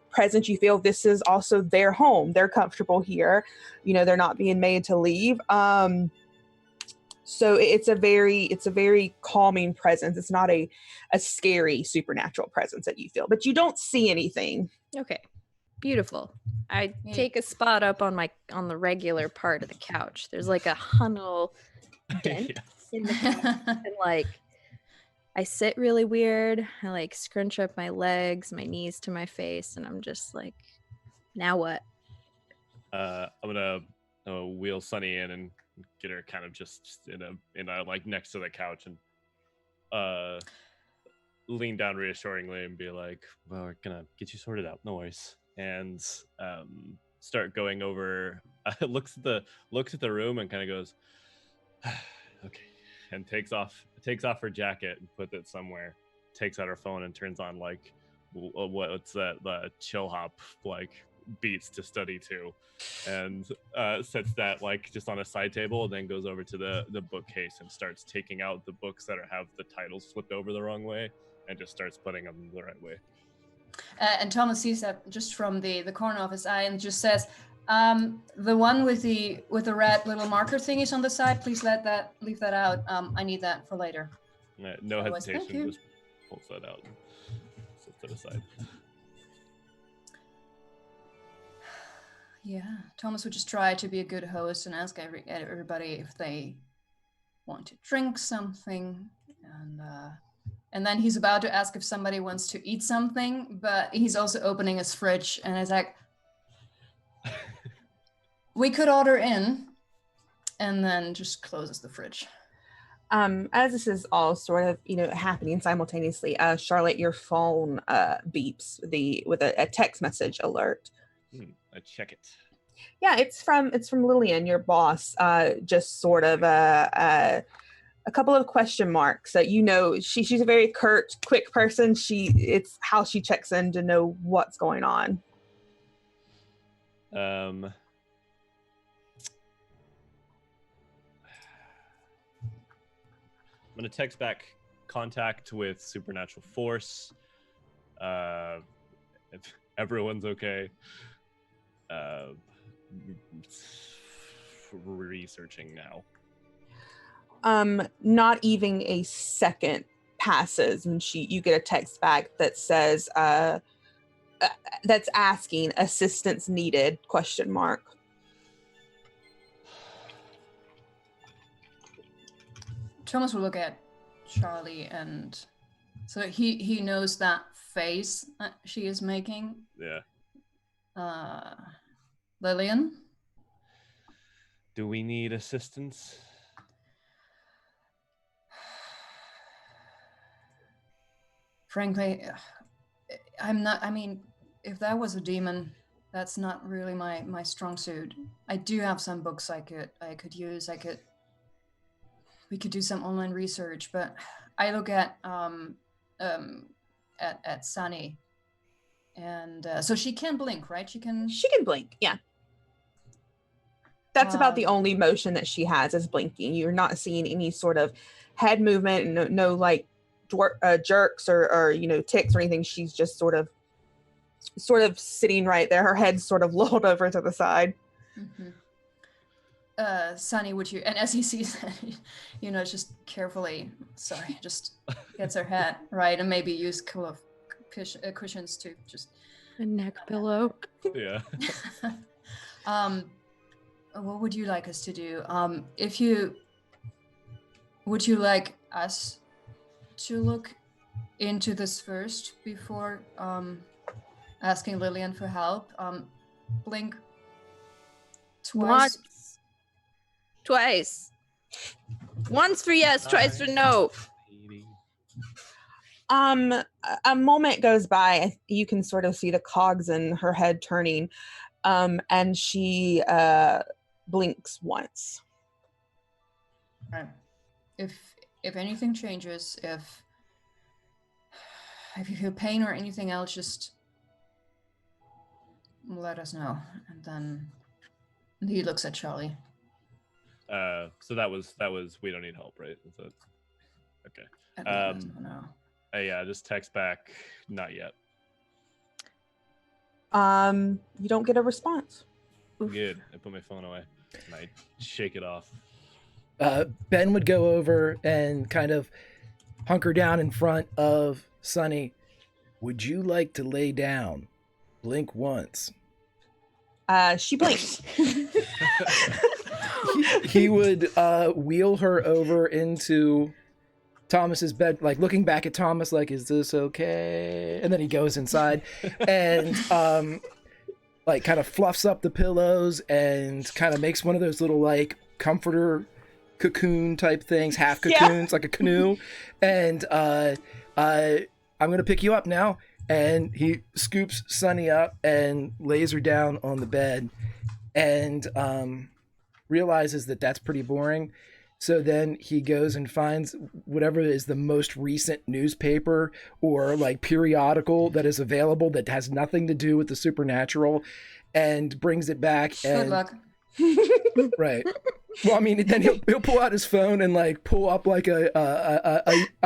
presence. You feel this is also their home. They're comfortable here. They're not being made to leave. So it's a very calming presence. It's not a scary supernatural presence that you feel, but you don't see anything. Okay, beautiful. I take a spot up on the regular part of the couch. There's like a Hunnel dent in the couch, and like I sit really weird. I like scrunch up my legs, my knees to my face, and I'm just like, now what? I'm gonna wheel Sunny in and get her kind of just in a like next to the couch, and lean down reassuringly and be like, well, we're gonna get you sorted out, no worries. And start going over, looks at the room and kind of goes, okay, and takes off her jacket and puts it somewhere, takes out her phone and turns on like what's that, the chill hop like beats to study to, and sets that like just on a side table, and then goes over to the bookcase and starts taking out the books that have the titles flipped over the wrong way, and just starts putting them the right way. And Thomas sees that just from the corner of his eye and just says, the one with the red little marker thingies on the side, please leave that out. I need that for later. No hesitation, just pulls that out and sets it aside. Yeah, Thomas would just try to be a good host and ask everybody if they want to drink something, and then he's about to ask if somebody wants to eat something, but he's also opening his fridge and is like, we could order in, and then just closes the fridge. As this is all sort of, happening simultaneously, Charlotte, your phone beeps with a text message alert. I check it. Yeah, it's from Lillian, your boss. Just sort of a couple of question marks that she's a very curt, quick person. It's how she checks in to know what's going on. I'm gonna text back contact with supernatural force. If everyone's okay. Researching now. Not even a second passes, and you get a text back that says that's asking assistance needed ? Thomas will look at Charlie, and so he knows that face that she is making. Yeah. Lillian? Do we need assistance? Frankly, I'm not. I mean, if that was a demon, that's not really my strong suit. I do have some books I could use. We could do some online research, but I look at Sunny, and so she can blink, right? She can blink, yeah. That's about the only motion that she has is blinking. You're not seeing any sort of head movement, and no like jerks or ticks or anything. She's just sort of sitting right there. Her head's sort of lolled over to the side. Mm-hmm. Sunny, would you? And as he sees that, just carefully. Sorry, just gets her head right, and maybe use a couple of cushions to just a neck pillow. Yeah. What would you like us to do? Would you like us to look into this first before asking Lillian for help? Blink twice. Twice. Once for yes, twice for no. A moment goes by. You can sort of see the cogs in her head turning, and she blinks once. Right. If anything changes, if you feel pain or anything else, just let us know. And then he looks at Charlie. So that was we don't need help, right? Is that okay? No. Yeah, just text back. Not yet. You don't get a response. Good. I put my phone away and I shake it off. Ben would go over and kind of hunker down in front of Sunny. Would you like to lay down? Blink once. She blinks. He would wheel her over into Thomas's bed, like looking back at Thomas like, is this okay? And then he goes inside and like kind of fluffs up the pillows and kind of makes one of those little like comforter cocoon type things, half cocoons, like a canoe. And I'm gonna pick you up now. And he scoops Sunny up and lays her down on the bed and realizes that that's pretty boring. So then he goes and finds whatever is the most recent newspaper or like periodical that is available that has nothing to do with the supernatural and brings it back. Good luck. Right. Well, I mean, then he'll pull out his phone and like pull up like a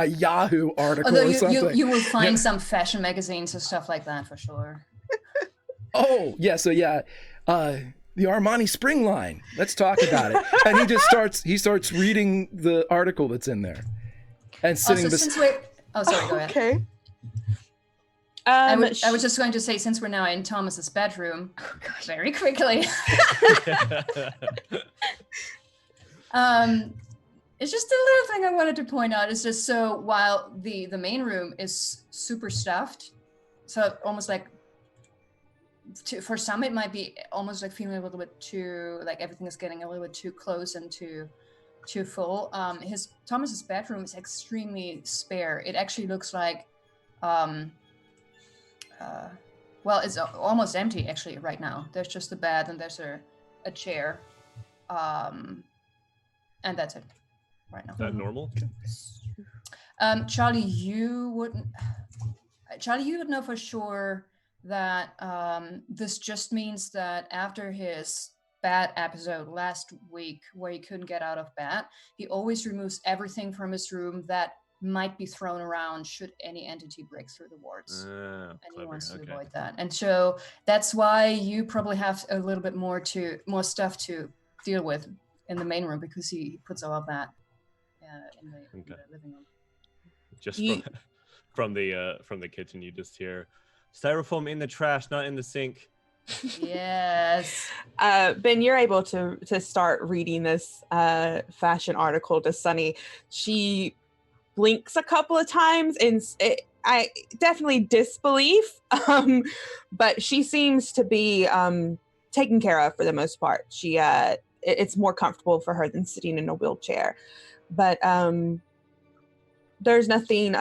Yahoo article or something. You will find some fashion magazines or stuff like that for sure. Oh, yeah. So yeah, the Armani Spring line. Let's talk about it. And he starts reading the article that's in there and sitting. Sorry, go ahead. Okay. I was just going to say, since we're now in Thomas's bedroom, very quickly. It's just a little thing I wanted to point out. Is just so while the main room is super stuffed, so almost like for some it might be almost like feeling a little bit too like everything is getting a little bit too close and too full. Thomas's bedroom is extremely spare. It actually looks like well, it's almost empty actually right now. There's just a bed and there's a chair, and that's it right now. Is that normal? Charlie, you would know for sure that this just means that after his bad episode last week where he couldn't get out of bed, he always removes everything from his room that might be thrown around should any entity break through the wards. And he wants to avoid that. And so that's why you probably have a little bit more stuff to deal with in the main room, because he puts all of that in the living room. just from the kitchen, you just hear styrofoam in the trash, not in the sink. Yes. Ben, you're able to start reading this fashion article to Sunny. She blinks a couple of times and I definitely disbelief, but she seems to be taken care of for the most part. She it's more comfortable for her than sitting in a wheelchair, but there's nothing,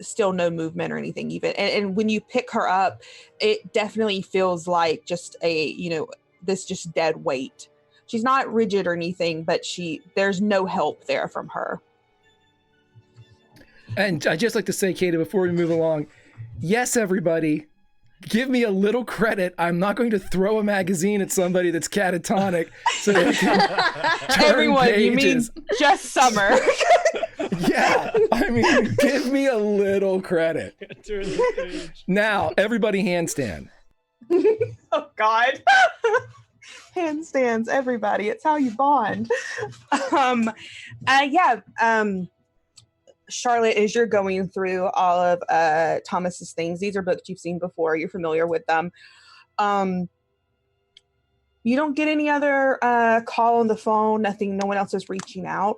still no movement or anything even. And when you pick her up, it definitely feels like just this just dead weight. She's not rigid or anything, but there's no help there from her. And I'd just like to say, Kata, before we move along, yes, everybody, give me a little credit. I'm not going to throw a magazine at somebody that's catatonic so they can turn Everyone, pages. you mean just Summer. Yeah, I mean, give me a little credit. Turn the page. Now, everybody handstand. Oh, God. Handstands, everybody. It's how you bond. Charlotte, as you're going through all of Thomas's things, these are books you've seen before. You're familiar with them. You don't get any other call on the phone. Nothing. No one else is reaching out.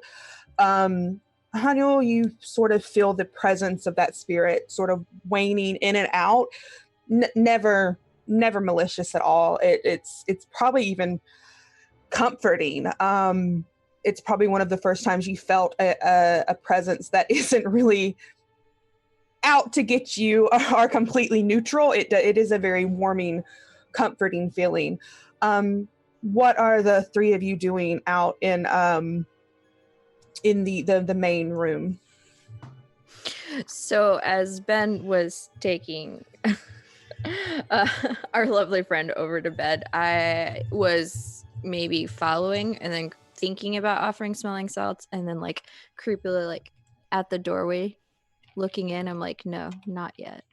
Haniel, you sort of feel the presence of that spirit sort of waning in and out. Never malicious at all. It's probably even comforting. It's probably one of the first times you felt a presence that isn't really out to get you or completely neutral. It is a very warming, comforting feeling. What are the three of you doing out in the main room? So as Ben was taking our lovely friend over to bed, I was maybe following and then thinking about offering smelling salts, and then like creepily like at the doorway looking in. I'm like, no, not yet.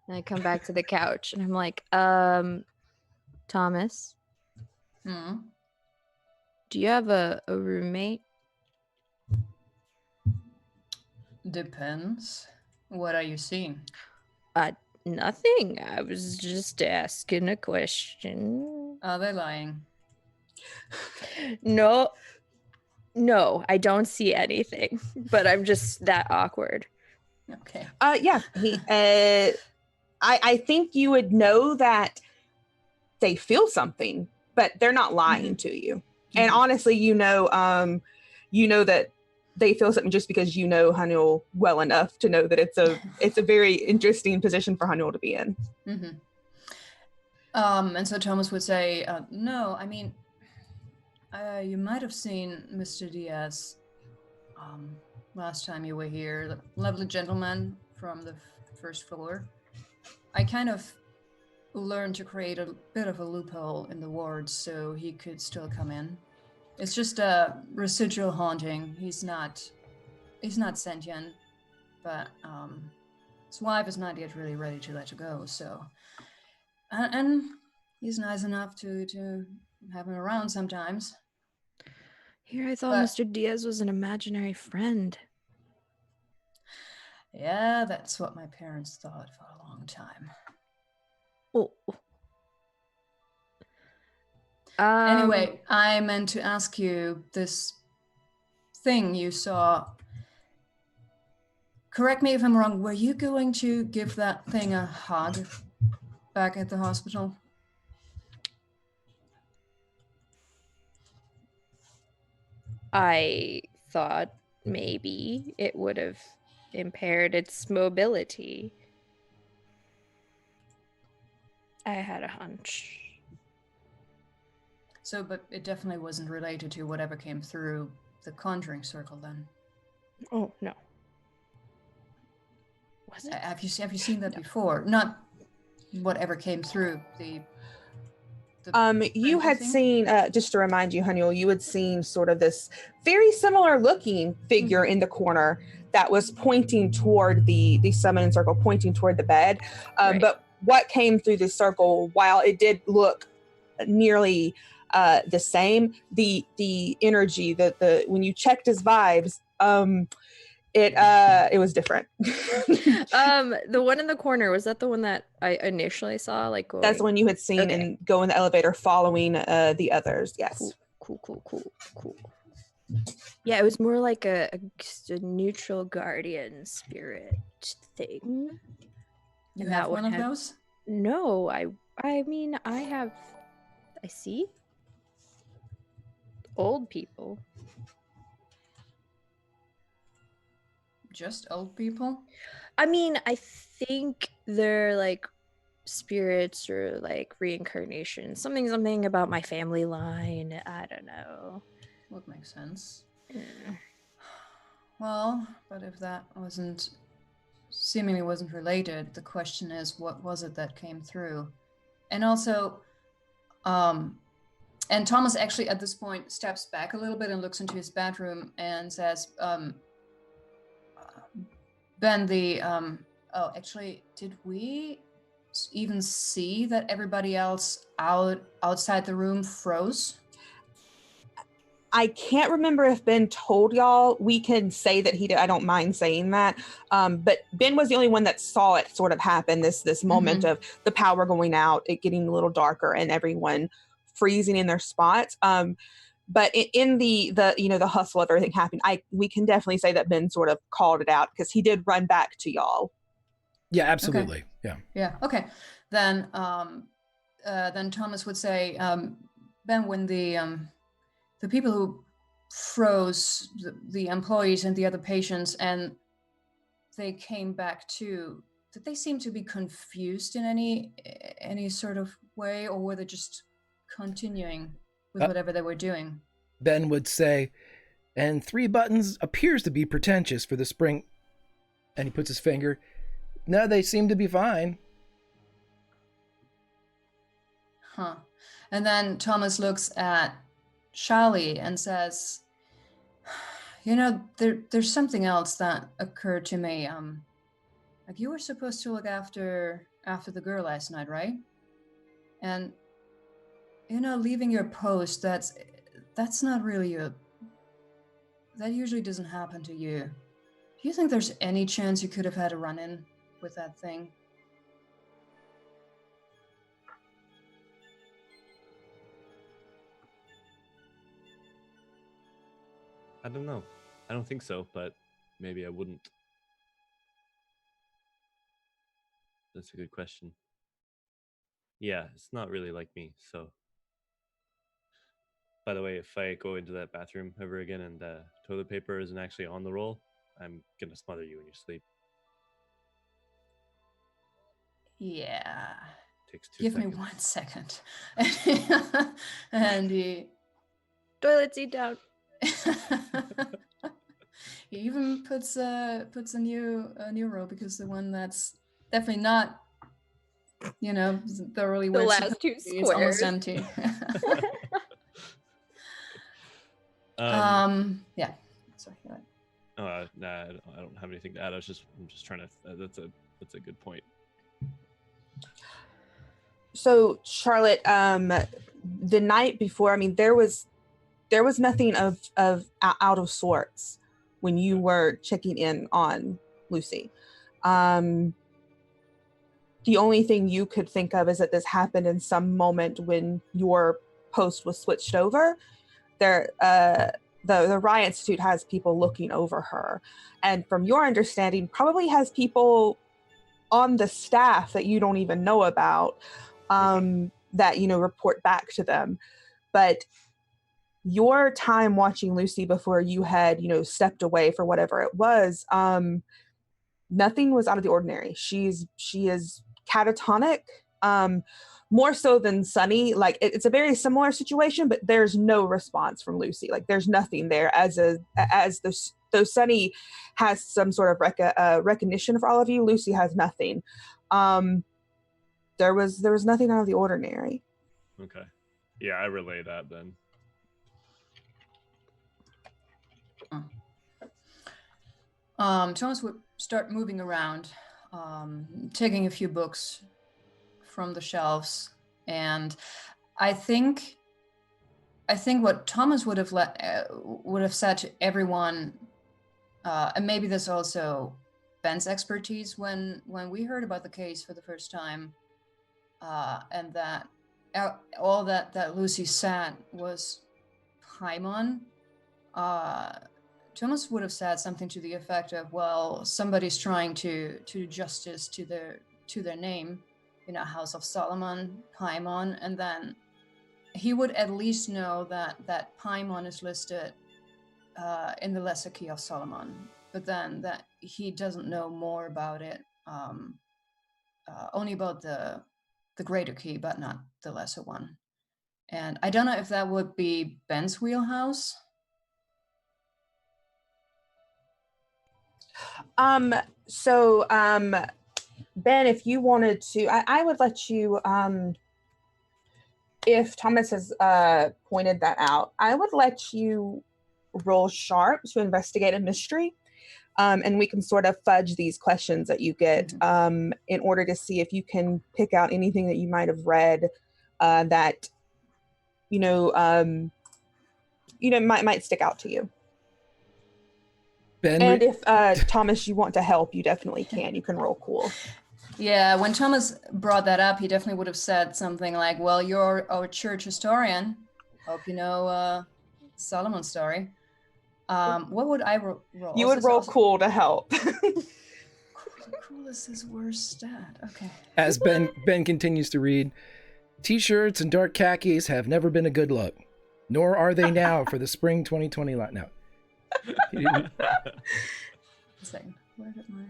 And I come back to the couch and I'm like, Thomas, do you have a roommate? Depends. What are you seeing? Nothing. I was just asking a question. Are they lying? No, I don't see anything, but I'm just that awkward. Okay. Yeah. I think you would know that they feel something, but they're not lying to you. And honestly, you know that they feel something just because you know Haniel well enough to know that it's a very interesting position for Haniel to be in. And so Thomas would say, no, I mean, you might have seen Mr. Diaz last time you were here, the lovely gentleman from the first floor. I kind of learned to create a bit of a loophole in the wards so he could still come in. It's just a residual haunting. He's not sentient, but his wife is not yet really ready to let it go. So, and he's nice enough to have him around sometimes. Here, I thought Mr. Diaz was an imaginary friend. Yeah, that's what my parents thought for a long time. Oh. Anyway, I meant to ask you this thing you saw. Correct me if I'm wrong. Were you going to give that thing a hug back at the hospital? I thought maybe it would have impaired its mobility. I had a hunch. So, but it definitely wasn't related to whatever came through the conjuring circle then? Oh, no. Was it? Have you seen that before? Not whatever came through the you had seen, just to remind you, Haniel, you had seen sort of this very similar looking figure in the corner that was pointing toward the summoning circle, pointing toward the bed. Right. But what came through the circle, while it did look nearly the same, the energy, the when you checked his vibes, It was different. The one in the corner, was that the one that I initially saw? Like going... That's the one you had seen and go in the elevator following the others. Yes. Cool. Yeah, it was more like a neutral guardian spirit thing. You have one of those? No, I mean, I see old people. Just old people? I mean, I think they're like spirits or like reincarnation. Something about my family line. I don't know. Would make sense. Yeah. Well, but if that seemingly wasn't related, the question is, what was it that came through? And also, and Thomas actually at this point steps back a little bit and looks into his bedroom and says, Ben, actually, did we even see that everybody else outside the room froze? I can't remember if Ben told y'all. We can say that he did. I don't mind saying that. But Ben was the only one that saw it sort of happen, this moment of the power going out, it getting a little darker, and everyone freezing in their spots. But in the hustle of everything happening, we can definitely say that Ben sort of called it out because he did run back to y'all. Yeah, absolutely. Okay. Yeah. Yeah. Okay. Then Thomas would say, Ben, when the people who froze, the employees and the other patients, and they came back too, did they seem to be confused in any sort of way, or were they just continuing with whatever they were doing? Ben would say, and 3 buttons appears to be pretentious for the spring. And he puts his finger. No, they seem to be fine. Huh. And then Thomas looks at Charlie and says, there's something else that occurred to me. Like, you were supposed to look after the girl last night, right? And leaving your post, that's not really that usually doesn't happen to you. Do you think there's any chance you could have had a run-in with that thing? I don't know. I don't think so, but maybe I wouldn't. That's a good question. Yeah, it's not really like me, so. By the way, if I go into that bathroom ever again and toilet paper isn't actually on the roll, I'm gonna smother you in your sleep. Yeah. Takes 2 Give seconds. me 1 second. And he... Toilet seat down. He even puts a new row, because the one that's definitely not, thoroughly The where it's last 2 supposed to be, it's almost squares. empty. Yeah. Sorry. Go ahead. Nah, I don't have anything to add. I'm just trying to. That's a good point. So Charlotte, the night before, I mean, there was nothing of out of sorts when you were checking in on Lucy. The only thing you could think of is that this happened in some moment when your post was switched over. The Riot Institute has people looking over her, and from your understanding, probably has people on the staff that you don't even know about, that report back to them. But your time watching Lucy before you had stepped away for whatever it was, nothing was out of the ordinary. She is catatonic, more so than Sunny. Like, it's a very similar situation, but there's no response from Lucy. Like, there's nothing there. Though Sunny has some sort of recognition for all of you, Lucy has nothing. There was nothing out of the ordinary. Okay. Yeah, I relay that then. Thomas would start moving around, taking a few books from the shelves, and I think what Thomas would have said to everyone and maybe this also Ben's expertise when we heard about the case for the first time, and that all that Lucy said was Paimon. Thomas would have said something to the effect of, "Well, somebody's trying to do justice to their name, House of Solomon, Paimon," and then he would at least know that Paimon is listed in the Lesser Key of Solomon, but then that he doesn't know more about it, only about the Greater Key, but not the lesser one. And I don't know if that would be Ben's wheelhouse. So, Ben, if you wanted to, I would let you, if Thomas has pointed that out, I would let you roll sharp to investigate a mystery. And we can sort of fudge these questions that you get in order to see if you can pick out anything that you might have read that, might stick out to you. Ben, and if Thomas, you want to help, you definitely can. You can roll cool. Yeah, when Thomas brought that up, he definitely would have said something like, "Well, you're our church historian. Hope you know Solomon's story." What would I roll? You would roll cool to help. Cool is his worst stat. Okay. As Ben continues to read, "T-shirts and dark khakis have never been a good look, nor are they now for the spring 2020 lot." No. A second. Where did my...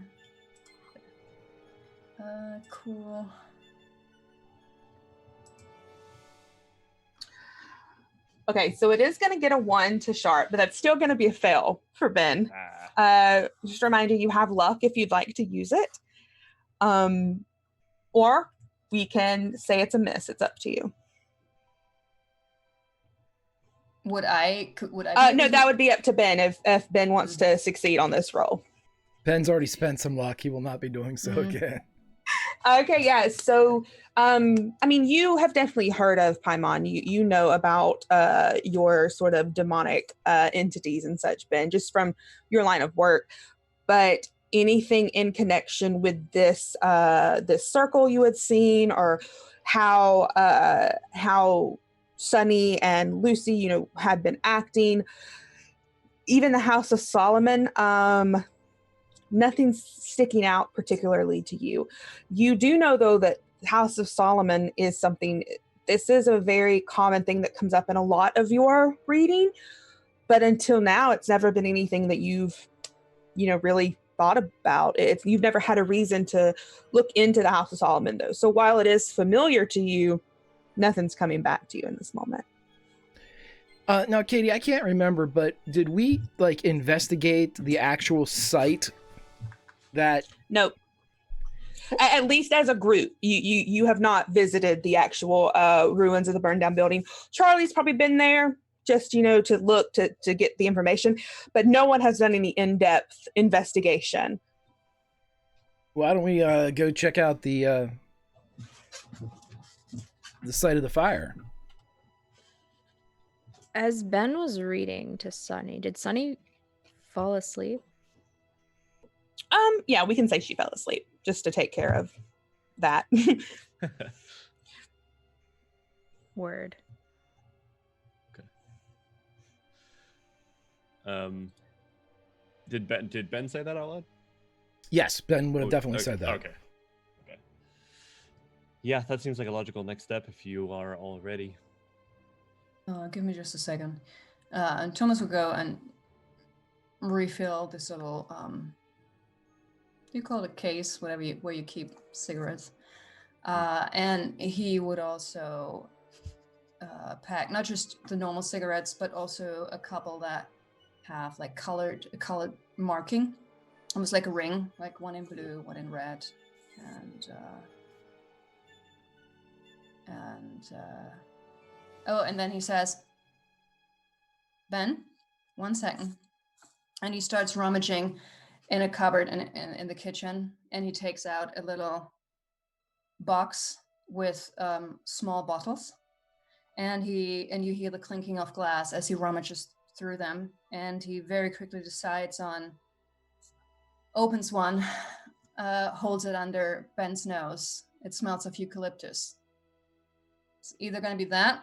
cool. Okay, so it is going to get a 1 to sharp, but that's still going to be a fail for Ben. Just a reminder, you have luck if you'd like to use it. Or we can say it's a miss. It's up to you. Would I? No, that would be up to Ben if Ben wants to succeed on this roll. Ben's already spent some luck. He will not be doing so again. Okay, yeah. So, you have definitely heard of Paimon. You know about your sort of demonic entities and such, Ben, just from your line of work. But anything in connection with this this circle you had seen, or how Sunny and Lucy, had been acting, even the House of Solomon, nothing's sticking out particularly to you. You do know, though, that House of Solomon is something, this is a very common thing that comes up in a lot of your reading, but until now, it's never been anything that you've, really thought about. You've never had a reason to look into the House of Solomon, though. So while it is familiar to you, nothing's coming back to you in this moment. Now, Katie, I can't remember, but did we investigate the actual site that? Nope. At least as a group, you have not visited the actual ruins of the burned down building. Charlie's probably been there just, to look to get the information, but no one has done any in-depth investigation. Why don't we go check out the site of the fire? As Ben was reading to Sunny, did Sunny fall asleep? Yeah, we can say she fell asleep just to take care of that. Word. Okay. Did Ben say that out loud? Yes, Ben would have definitely said that. Okay. Yeah, that seems like a logical next step if you are all ready. Give me just a second. And Thomas will go and refill this little, you call it a case, where you keep cigarettes. And he would also pack not just the normal cigarettes, but also a couple that have colored marking, almost like a ring, like one in blue, one in red, and then he says, "Ben, 1 second," and he starts rummaging in a cupboard in the kitchen, and he takes out a little box with small bottles, and you hear the clinking of glass as he rummages through them, and he very quickly decides on opens one, holds it under Ben's nose. It smells of eucalyptus. It's either going to be that,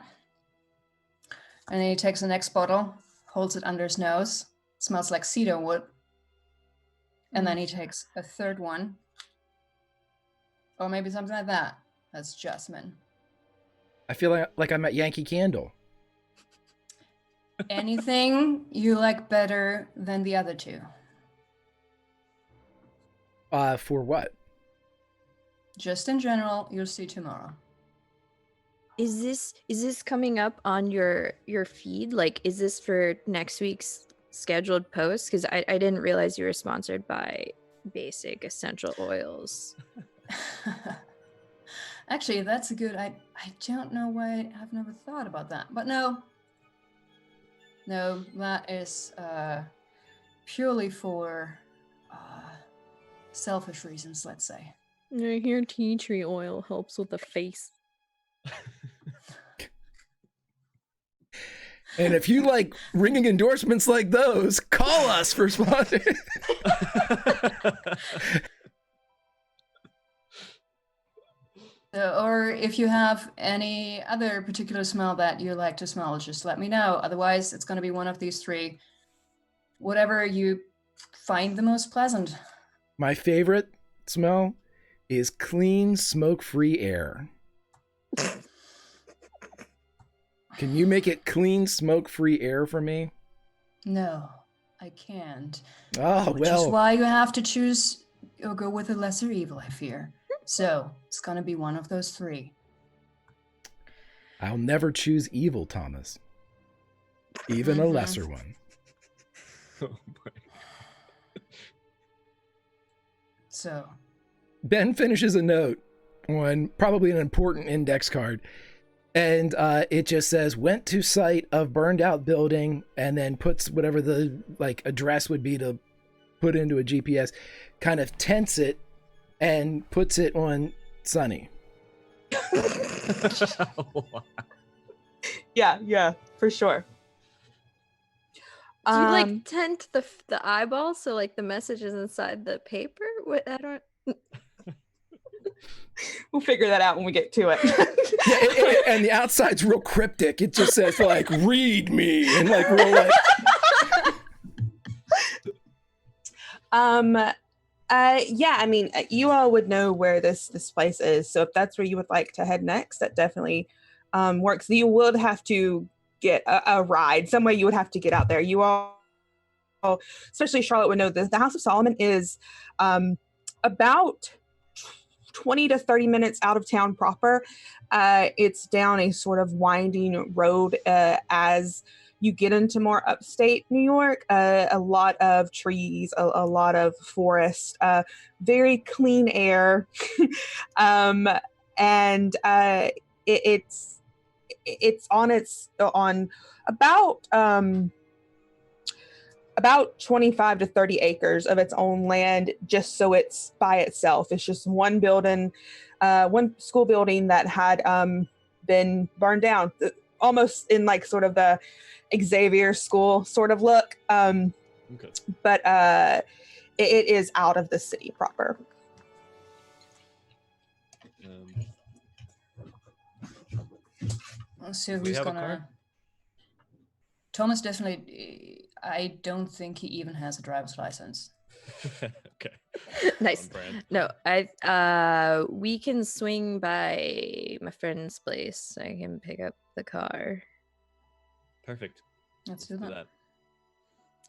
and then he takes the next bottle, holds it under his nose. It smells like cedar wood. And then he takes a third one, or maybe something like that. That's jasmine. I feel like I'm at Yankee Candle. Anything you like better than the other two? For what? Just in general, you'll see tomorrow. Is this coming up on your feed? Like, is this for next week's scheduled post? Because I didn't realize you were sponsored by Basic Essential Oils. Actually, that's a good. I don't know why I've never thought about that, but no, that is purely for selfish reasons, let's say. I hear tea tree oil helps with the face. And if you like ringing endorsements like those, call us for sponsors. Or if you have any other particular smell that you like to smell, just let me know. Otherwise, it's going to be one of these three. Whatever you find the most pleasant. My favorite smell is clean, smoke-free air. Can you make it clean, smoke-free air for me? No, I can't. Oh, Which is well. why you have to choose or go with a lesser evil, I fear. So it's going to be one of those three. I'll never choose evil, Thomas. Even a lesser one. Oh boy. So Ben finishes a note on probably an important index card. And it just says, went to site of burned out building, and then puts whatever the address would be to put into a GPS, kind of tents it and puts it on Sunny. Yeah, for sure. Do you like tent the eyeball so like the message is inside the paper? What I don't. We'll figure that out when we get to it. Yeah, and the outside's real cryptic. It just says like "read me" and like real like. Yeah, I mean, you all would know where this place is, so if that's where you would like to head next, that definitely works. You would have to get a ride. Some way you would have to get out there. You all, especially Charlotte, would know this. The House of Solomon is about 20 to 30 minutes out of town proper. It's down a sort of winding road as you get into more upstate New York. A lot of trees, a lot of forest, very clean air. And it's on about 25 to 30 acres of its own land, just so it's by itself. It's just one building, one school building that had been burned down, almost in like sort of the Xavier School sort of look. Okay. But it is out of the city proper. So we who's have a gonna? card? Thomas definitely. I don't think he even has a driver's license. Okay. Nice. On brand. No, we can swing by my friend's place. I can pick up the car Perfect. Let's do that.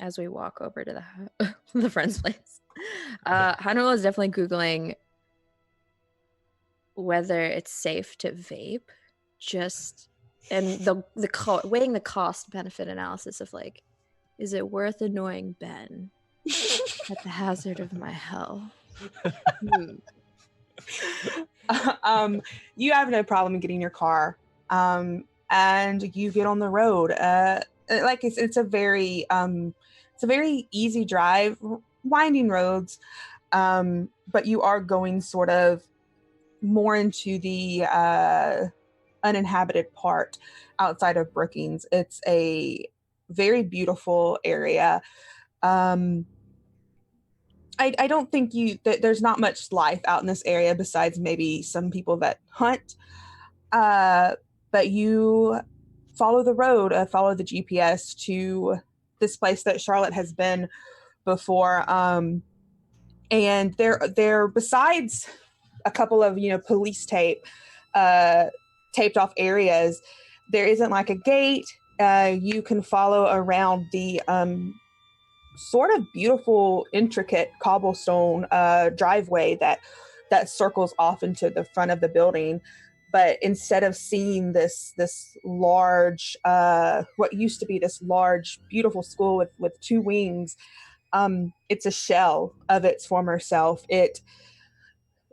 as we walk over to the friend's place. Hannah is definitely Googling whether it's safe to vape, and weighing the cost benefit analysis of like, is it worth annoying Ben at the hazard of my hell? You have no problem getting your car, and you get on the road. Like it's a very easy drive, winding roads, but you are going sort of more into the uninhabited part outside of Brookings. It's a very beautiful area. I don't think that there's not much life out in this area besides maybe some people that hunt. But you follow the road, follow the GPS to this place that Charlotte has been before. And there besides a couple of police taped off areas, there isn't like a gate. You can follow around the sort of beautiful, intricate cobblestone driveway that circles off into the front of the building. But instead of seeing this large, what used to be this large, beautiful school with two wings, it's a shell of its former self.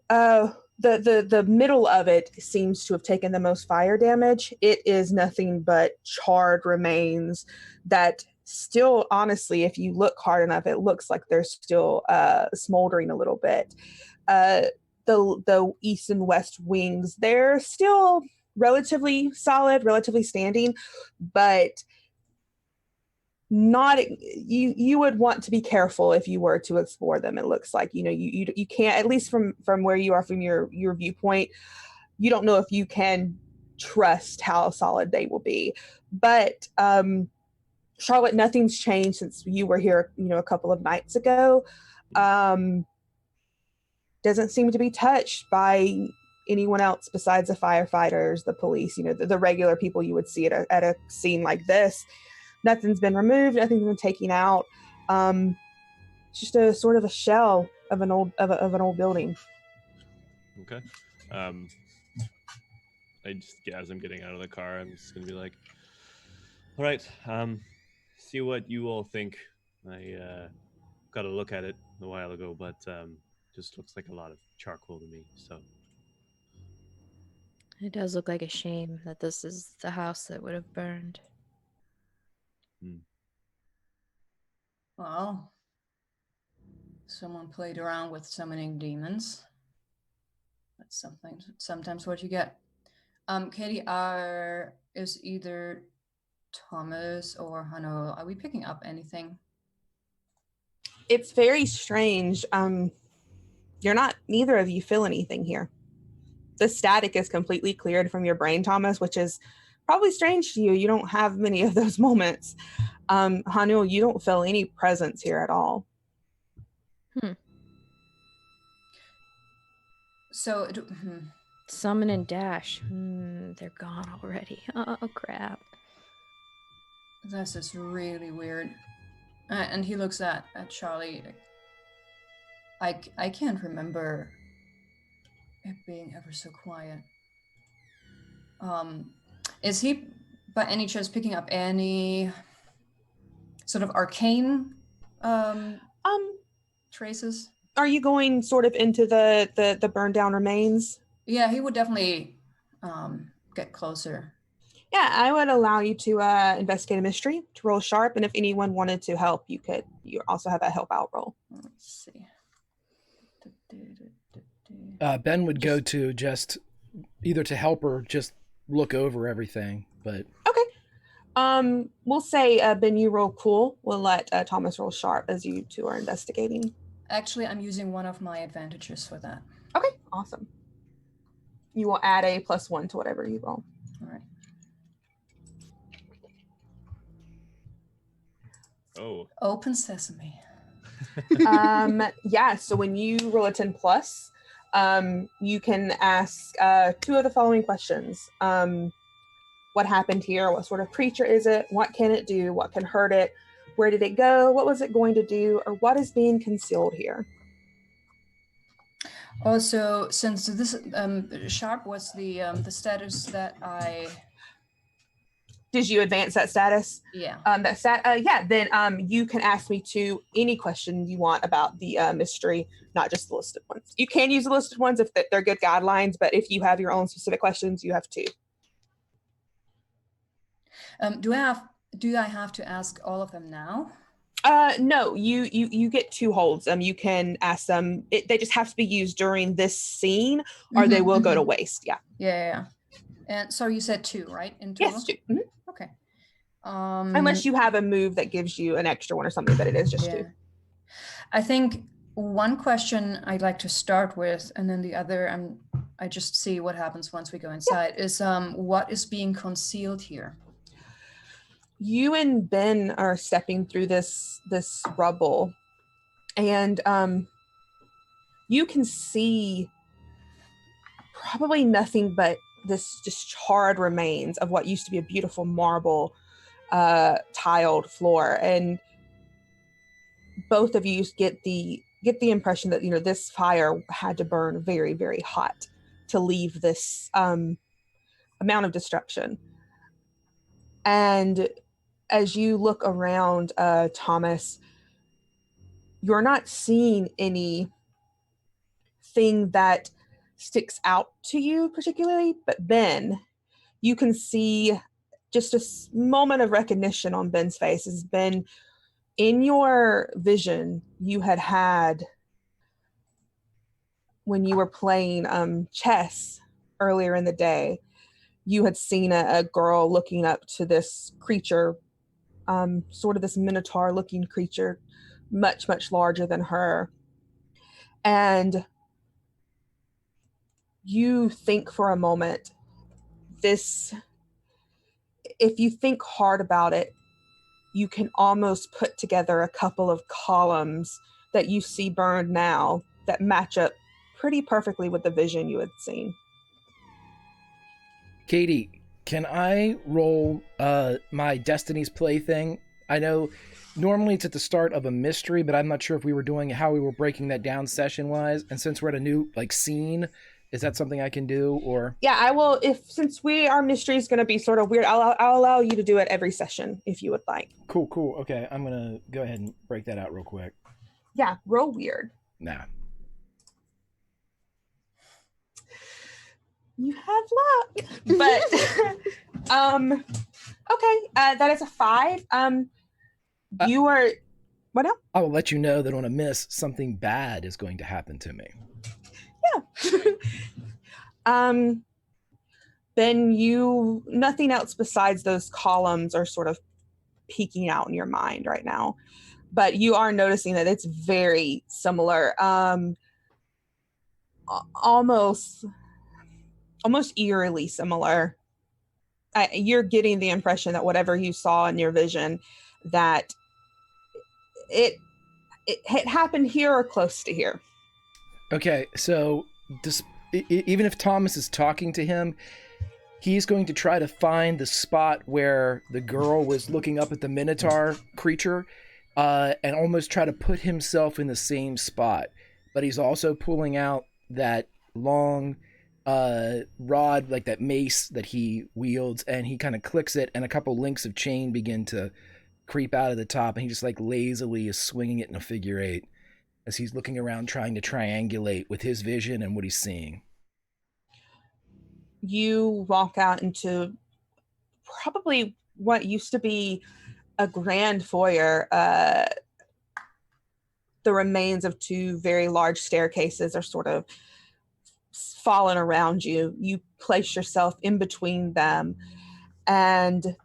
The middle of it seems to have taken the most fire damage. It is nothing but charred remains that still, honestly, if you look hard enough, it looks like they're still smoldering a little bit. The east and west wings, they're still relatively solid, relatively standing, but not you would want to be careful if you were to explore them. It looks like you can't, at least from where you are, from your viewpoint, you don't know if you can trust how solid they will be. But Charlotte, nothing's changed since you were here a couple of nights ago. Doesn't seem to be touched by anyone else besides the firefighters, the police, the regular people you would see at a scene like this. Nothing's been removed. Nothing's been taken out. It's just a sort of a shell of an old building. Okay. I just, as I'm getting out of the car, I'm just gonna be like, all right, see what you all think. I got a look at it a while ago, but just looks like a lot of charcoal to me. So it does look like a shame that this is the house that would have burned. Well, someone played around with summoning demons. That's sometimes what you get. Katie, is either Thomas or Hano, are we picking up anything? It's very strange. Neither of you feel anything here. The static is completely cleared from your brain, Thomas, which is probably strange to you. You don't have many of those moments. Hanu, you don't feel any presence here at all. So, summon and dash. They're gone already. Oh, crap. This is really weird. And he looks at Charlie. I can't remember it being ever so quiet. Is he by any chance picking up any sort of arcane traces? Are you going sort of into the burned down remains? Yeah, he would definitely get closer. Yeah, I would allow you to investigate a mystery, to roll sharp, and if anyone wanted to help, you also have a help out roll. Let's see. Ben would go to just either to help or just look over everything, but okay. We'll say Ben, you roll cool. We'll let Thomas roll sharp as you two are investigating. Actually, I'm using one of my advantages for that. Okay, awesome. You will add a +1 to whatever you roll. All right. Oh. Open sesame. Yeah, so when you roll a 10 plus, you can ask two of the following questions. What happened here? What sort of creature is it? What can it do? What can hurt it? Where did it go? What was it going to do? Or what is being concealed here? Also, since this sharp was the status that I... Did you advance that status? Yeah. Then you can ask me any question you want about the mystery, not just the listed ones. You can use the listed ones if they're good guidelines, but if you have your own specific questions, you have to. Do I have to ask all of them now? No, you get 2 holds. You can ask them. They just have to be used during this scene, or they will go to waste. Yeah. Yeah. And so you said 2, right? In total? Yes, 2. Mm-hmm. Okay. Unless you have a move that gives you an extra one or something, but it is just 2. I think one question I'd like to start with, and then the other, I just see what happens once we go inside, is what is being concealed here? You and Ben are stepping through this rubble, and you can see probably nothing but this just charred remains of what used to be a beautiful marble tiled floor. And both of you get the impression that this fire had to burn very, very hot to leave this amount of destruction. And as you look around, Thomas, you're not seeing anything that sticks out to you particularly, but Ben, you can see just a moment of recognition on Ben's face. As Ben, in your vision, you had when you were playing chess earlier in the day, you had seen a girl looking up to this creature, sort of this minotaur-looking creature, much, much larger than her. And you think for a moment, if you think hard about it, you can almost put together a couple of columns that you see burned now that match up pretty perfectly with the vision you had seen. Katie, can I roll my Destiny's Play thing? I know normally it's at the start of a mystery, but I'm not sure if we were doing how we were breaking that down session-wise. And since we're at a new scene, is that something I can do? Or yeah, I will. Since our mystery is going to be sort of weird, I'll allow you to do it every session if you would like. Cool. Okay, I'm gonna go ahead and break that out real quick. Yeah, roll weird. Nah. You have luck, but okay. That is a 5. You are what now? I will let you know that on a miss, something bad is going to happen to me. Yeah. Then nothing else besides those columns are sort of peeking out in your mind right now, but you are noticing that it's very similar, almost eerily similar. You're getting the impression that whatever you saw in your vision, that it happened here or close to here. Okay, so even if Thomas is talking to him, he's going to try to find the spot where the girl was looking up at the Minotaur creature, and almost try to put himself in the same spot. But he's also pulling out that long rod, like that mace that he wields, and he kind of clicks it, and a couple links of chain begin to creep out of the top, and he just lazily is swinging it in a figure 8 as he's looking around trying to triangulate with his vision and what he's seeing. You walk out into probably what used to be a grand foyer. The remains of 2 very large staircases are sort of fallen around you. You place yourself in between them, and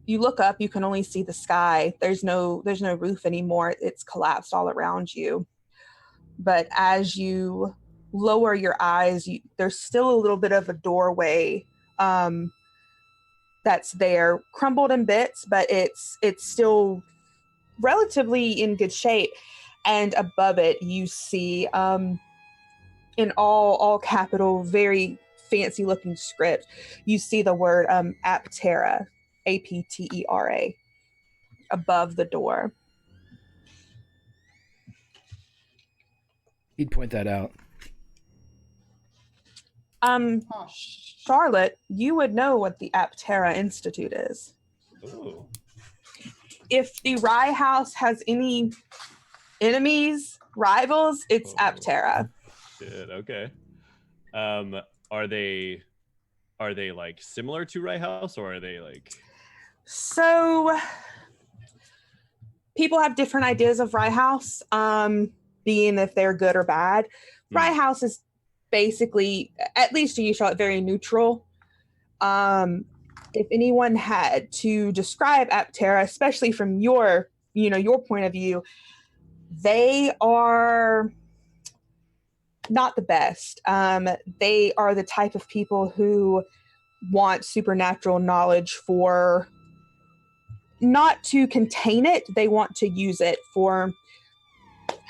you look up. You can only see the sky. There's no roof anymore. It's collapsed all around you. But as you lower your eyes, there's still a little bit of a doorway that's there, crumbled in bits, but it's still relatively in good shape. And above it, you see in all capital, very fancy looking script, you see the word Aptera, Aptera, above the door. He'd point that out. Charlotte, you would know what the Aptera Institute is. Ooh. If the Rye House has any enemies, rivals, it's Aptera. Shit, okay. Are they similar to Rye House, or are they So people have different ideas of Rye House, being if they're good or bad. Rye House is basically, at least to you, Charlotte, very neutral. If anyone had to describe Aptera, especially from your point of view, They are not the best. They are the type of people who want supernatural knowledge for not to contain it. They want to use it for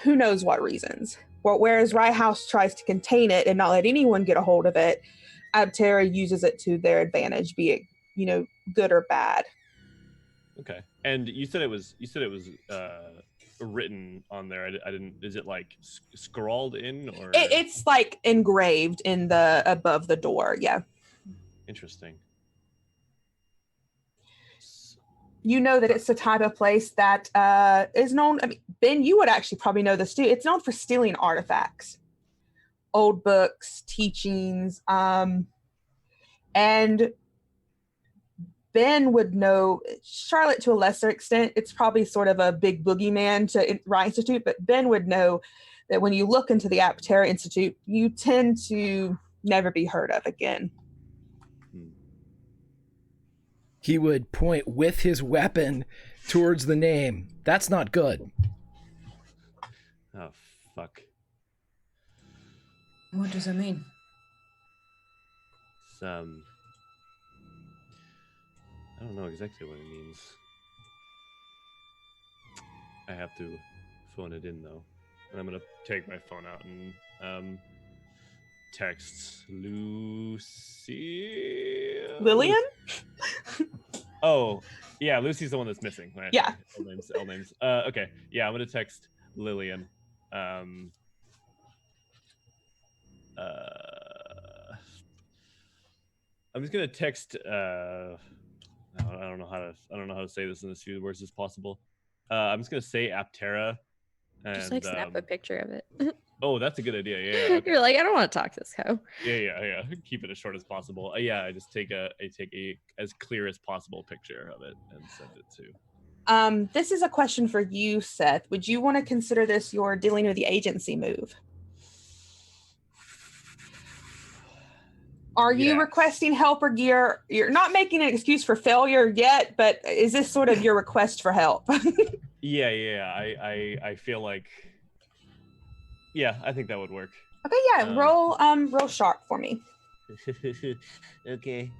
who knows what reasons. Well, whereas Rye House tries to contain it and not let anyone get a hold of it, Abterra uses it to their advantage, be it, good or bad. Okay. And you said it was written on there. I didn't. Is it like scrawled in, or it's like engraved in the above the door? Yeah. Interesting. You know that it's the type of place that is known. I mean, Ben, you would actually probably know this too. It's known for stealing artifacts, old books, teachings, and Ben would know Charlotte to a lesser extent. It's probably sort of a big boogeyman to Rye Institute, but Ben would know that when you look into the Aptera Institute, you tend to never be heard of again. He would point with his weapon towards the name. That's not good. Oh, fuck. What does that mean? It's, I don't know exactly what it means. I have to phone it in, though. And I'm going to take my phone out and text Lucy. Lillian? Oh, yeah, Lucy's the one that's missing. Right? Yeah. L names. Okay, yeah, I'm going to text Lillian. I'm just going to text... I don't know how to say this in as few words as possible. I'm just gonna say Aptera. And, just snap a picture of it. Oh, that's a good idea. Yeah. Okay. You're like, I don't want to talk to this cow. Yeah. Keep it as short as possible. I just take a as clear as possible picture of it and send it to. This is a question for you, Seth. Would you want to consider this your dealing with the agency move? Are you requesting help or gear? You're not making an excuse for failure yet, but is this sort of your request for help? Yeah. I feel like, I think that would work. Okay, yeah. Roll sharp for me. Okay.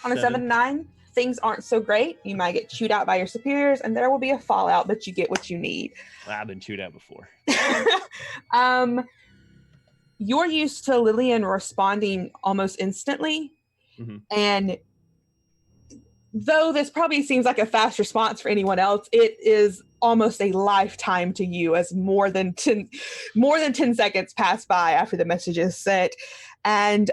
On a 7 to 9, things aren't so great. You might get chewed out by your superiors, and there will be a fallout, but you get what you need. I've been chewed out before. You're used to Lillian responding almost instantly, and though this probably seems like a fast response for anyone else, it is almost a lifetime to you, as more than 10 seconds pass by after the message is sent. And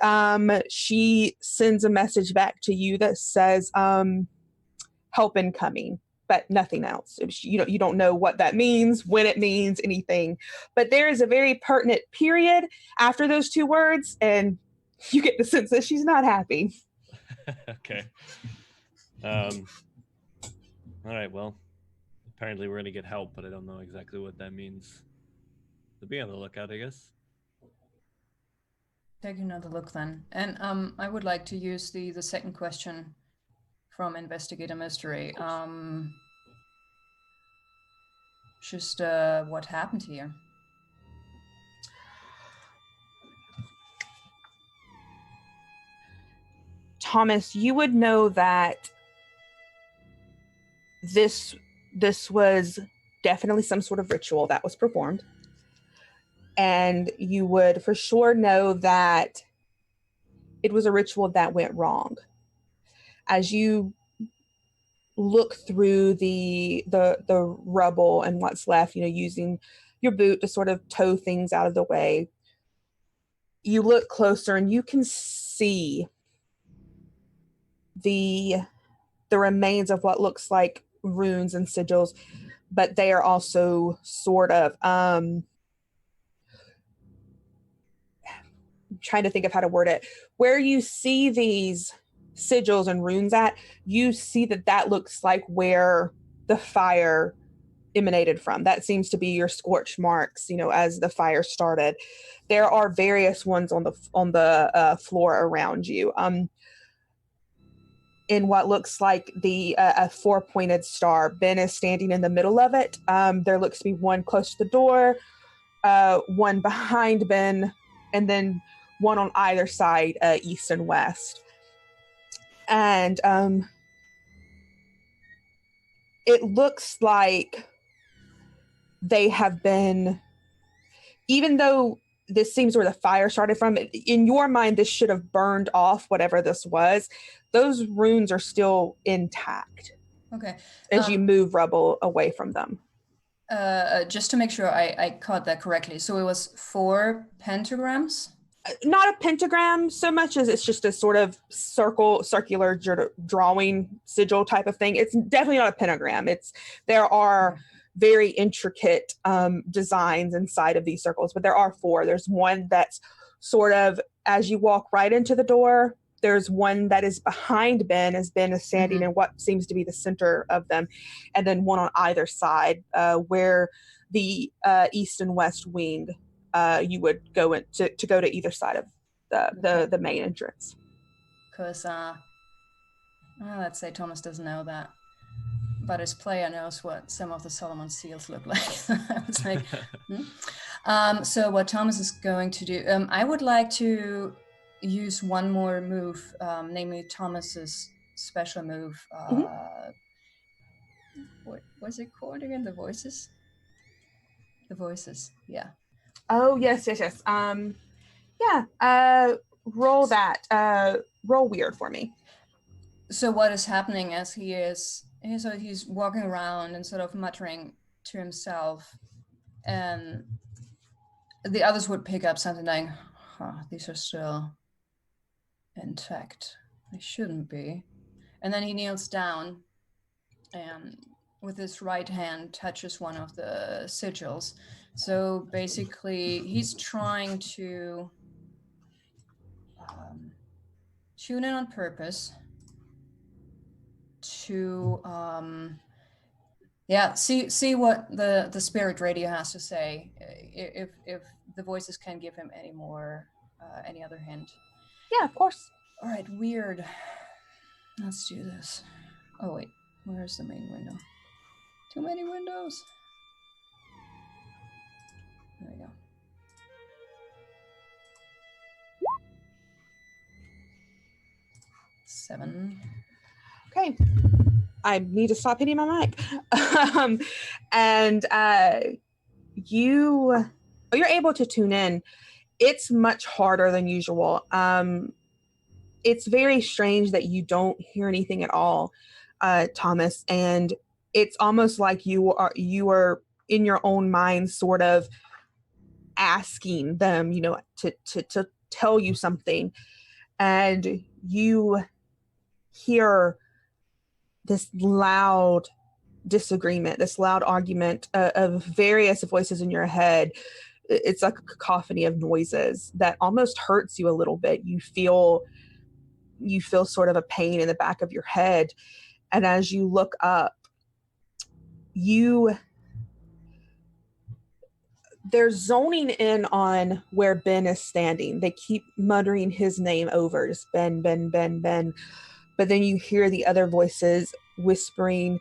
she sends a message back to you that says, help incoming, but nothing else. You don't know what that means, when it means, anything. But there is a very pertinent period after those two words, and you get the sense that she's not happy. Okay. All right, well, apparently we're going to get help, but I don't know exactly what that means. So be on the lookout, I guess. Take another look then. And I would like to use the second question from Investigate a Mystery. Just what happened here? Thomas, you would know that this was definitely some sort of ritual that was performed. And you would for sure know that it was a ritual that went wrong. As you look through the rubble and what's left, using your boot to sort of tow things out of the way, you look closer and you can see the remains of what looks like runes and sigils, but they are also sort of trying to think of how to word it. Where you see these sigils and runes at, you see that looks like where the fire emanated from. That seems to be your scorch marks, as the fire started. There are various ones on the floor around you. in what looks like a four-pointed star. Ben is standing in the middle of it. There looks to be one close to the door, one behind Ben, and then one on either side, east and west. And it looks like they have been, even though this seems where the fire started from, in your mind, this should have burned off whatever this was. Those runes are still intact. Okay. As you move rubble away from them. Just to make sure I caught that correctly. So it was 4 pentagrams? Not a pentagram so much as it's just a sort of circular drawing sigil type of thing. It's definitely not a pentagram. There are very intricate designs inside of these circles, but there are 4. There's one that's sort of as you walk right into the door. There's one that is behind Ben, as Ben is standing in what seems to be the center of them, and then one on either side, where the east and west wing you would go in to go to either side of the main entrance. Because let's say Thomas doesn't know that, but his player knows what some of the Solomon seals look like. It's like, so what Thomas is going to do, I would like to use one more move, namely Thomas's special move. What was it called again? The voices? The voices, yeah. Oh, yes. Roll that. Roll weird for me. So what is happening as he's walking around and sort of muttering to himself, and the others would pick up something like, these are still intact. They shouldn't be. And then he kneels down and with his right hand touches one of the sigils. So basically he's trying to tune in on purpose to see what the spirit radio has to say, if the voices can give him any more any other hint. Yeah, of course. All right, weird. Let's do this. Oh wait, where's the main window? Too many windows. There we go. Seven. Okay. I need to stop hitting my mic. You're able to tune in. It's much harder than usual. It's very strange that you don't hear anything at all, Thomas, and it's almost like you are in your own mind sort of asking them, to tell you something, and you hear this loud disagreement, this loud argument of various voices in your head. It's like a cacophony of noises that almost hurts you a little bit. You feel sort of a pain in the back of your head. And as you look up, they're zoning in on where Ben is standing. They keep muttering his name over, just Ben, Ben, Ben, Ben. But then you hear the other voices whispering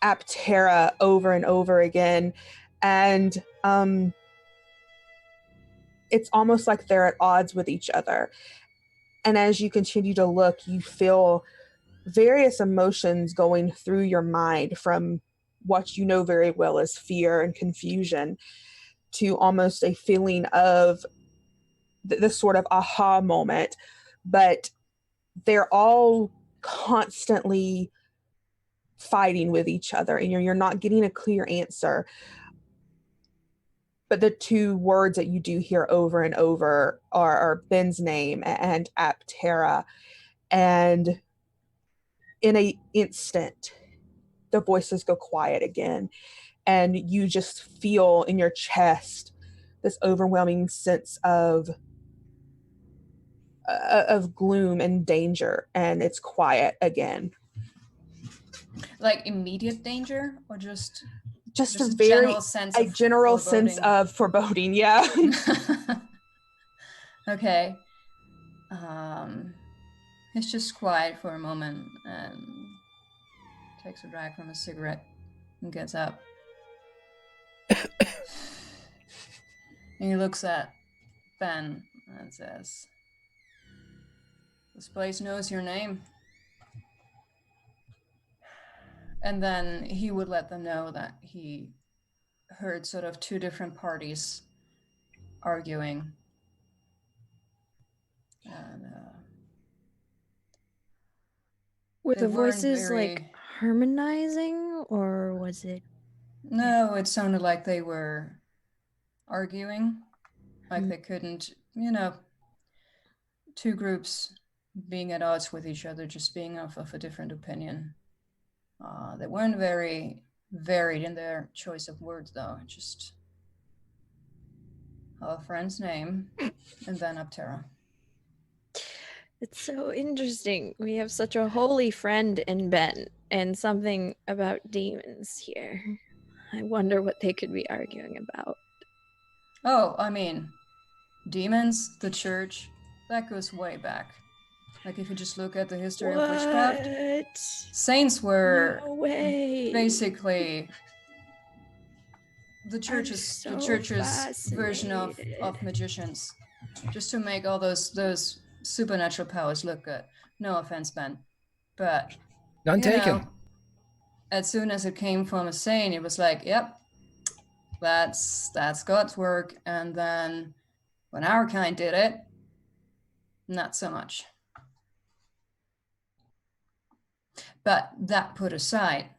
Aptera over and over again. And it's almost like they're at odds with each other. And as you continue to look, you feel various emotions going through your mind, from what you know very well as fear and confusion to almost a feeling of this sort of aha moment. But they're all constantly fighting with each other, and you're not getting a clear answer. But the two words that you do hear over and over are Ben's name and Aptera. And in an instant, the voices go quiet again. And you just feel in your chest this overwhelming sense of gloom and danger. And it's quiet again. Like immediate danger, or just a very general sense foreboding? of foreboding. Yeah. Okay. He's just quiet for a moment and takes a drag from a cigarette and gets up. And he looks at Ben and says, "This place knows your name." And then he would let them know that he heard sort of two different parties arguing. And Were they the weren't voices like very- harmonizing, or was it? No, it sounded like they were arguing. Like Hmm. they couldn't, two groups being at odds with each other, just being of a different opinion. They weren't very varied in their choice of words, though. Just our friend's name and then Aptera. It's so interesting. We have such a holy friend in Ben, and something about demons here. I wonder what they could be arguing about. Oh, I mean, demons, the church, that goes way back. Like if you just look at the history of witchcraft, What? saints were No way. basically the I'm church's so version of fascinated. magicians, just to make all those supernatural powers look good. No offense, Ben, but None taken. As soon as it came from a saint, it was like, yep, that's God's work. And then when our kind did it, not so much. But that put aside,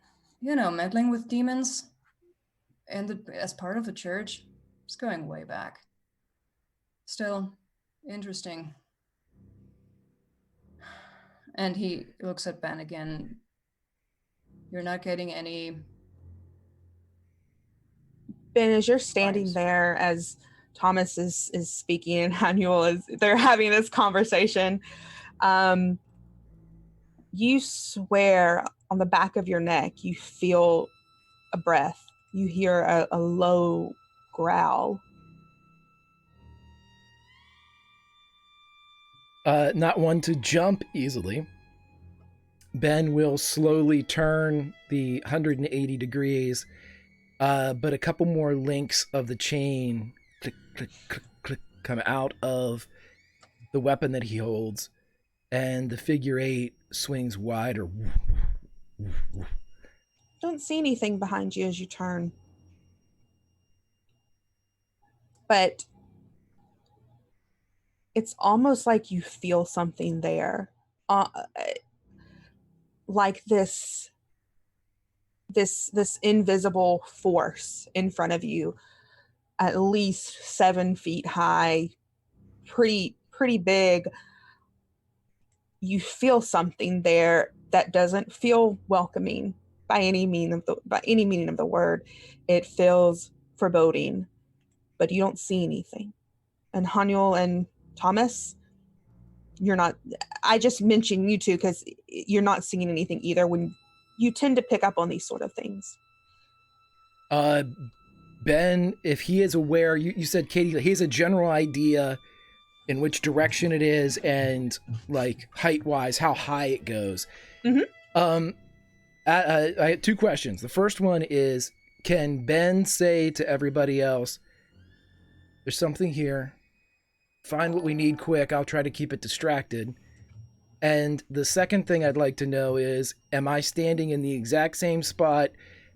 meddling with demons and as part of the church, it's going way back. Still interesting. And he looks at Ben again. You're not getting any. Ben, as you're standing Vibes. there, as Thomas is speaking and Hanuel they're having this conversation, you swear on the back of your neck you feel a breath. You hear a low growl. Not one to jump easily. Ben will slowly turn the 180 degrees, but a couple more links of the chain click, click, click, click, come out of the weapon that he holds, and the figure eight swings wider. Don't see anything behind you as you turn. But it's almost like you feel something there. Like this invisible force in front of you, at least 7 feet high, pretty big. You feel something there that doesn't feel welcoming by any meaning of the word. It feels foreboding, but you don't see anything. And Hanuel and Thomas, you're not. I just mentioned you two because you're not seeing anything either. When you tend to pick up on these sort of things. Ben, if he is aware, you said, Katie, he has a general idea in which direction it is and like height-wise, how high it goes. Mm-hmm. I had two questions. The first one is, can Ben say to everybody else, there's something here, find what we need quick, I'll try to keep it distracted. And the second thing I'd like to know is, am I standing in the exact same spot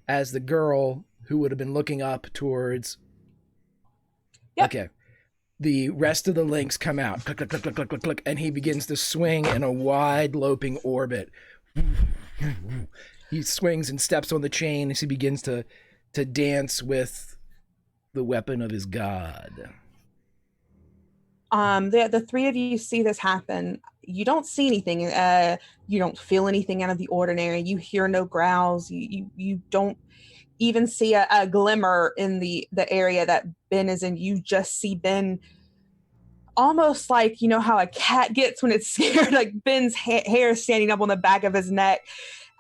as the girl who would have been looking up towards... Yep. Okay. The rest of the links come out, click, click, click, click, click, click, click, and he begins to swing in a wide loping orbit. He swings and steps on the chain as he begins to dance with the weapon of his god. The three of you see this happen. You don't see anything. You don't feel anything out of the ordinary. You hear no growls. You don't even see a glimmer in the area that Ben is in. You just see Ben almost like, how a cat gets when it's scared, like Ben's hair standing up on the back of his neck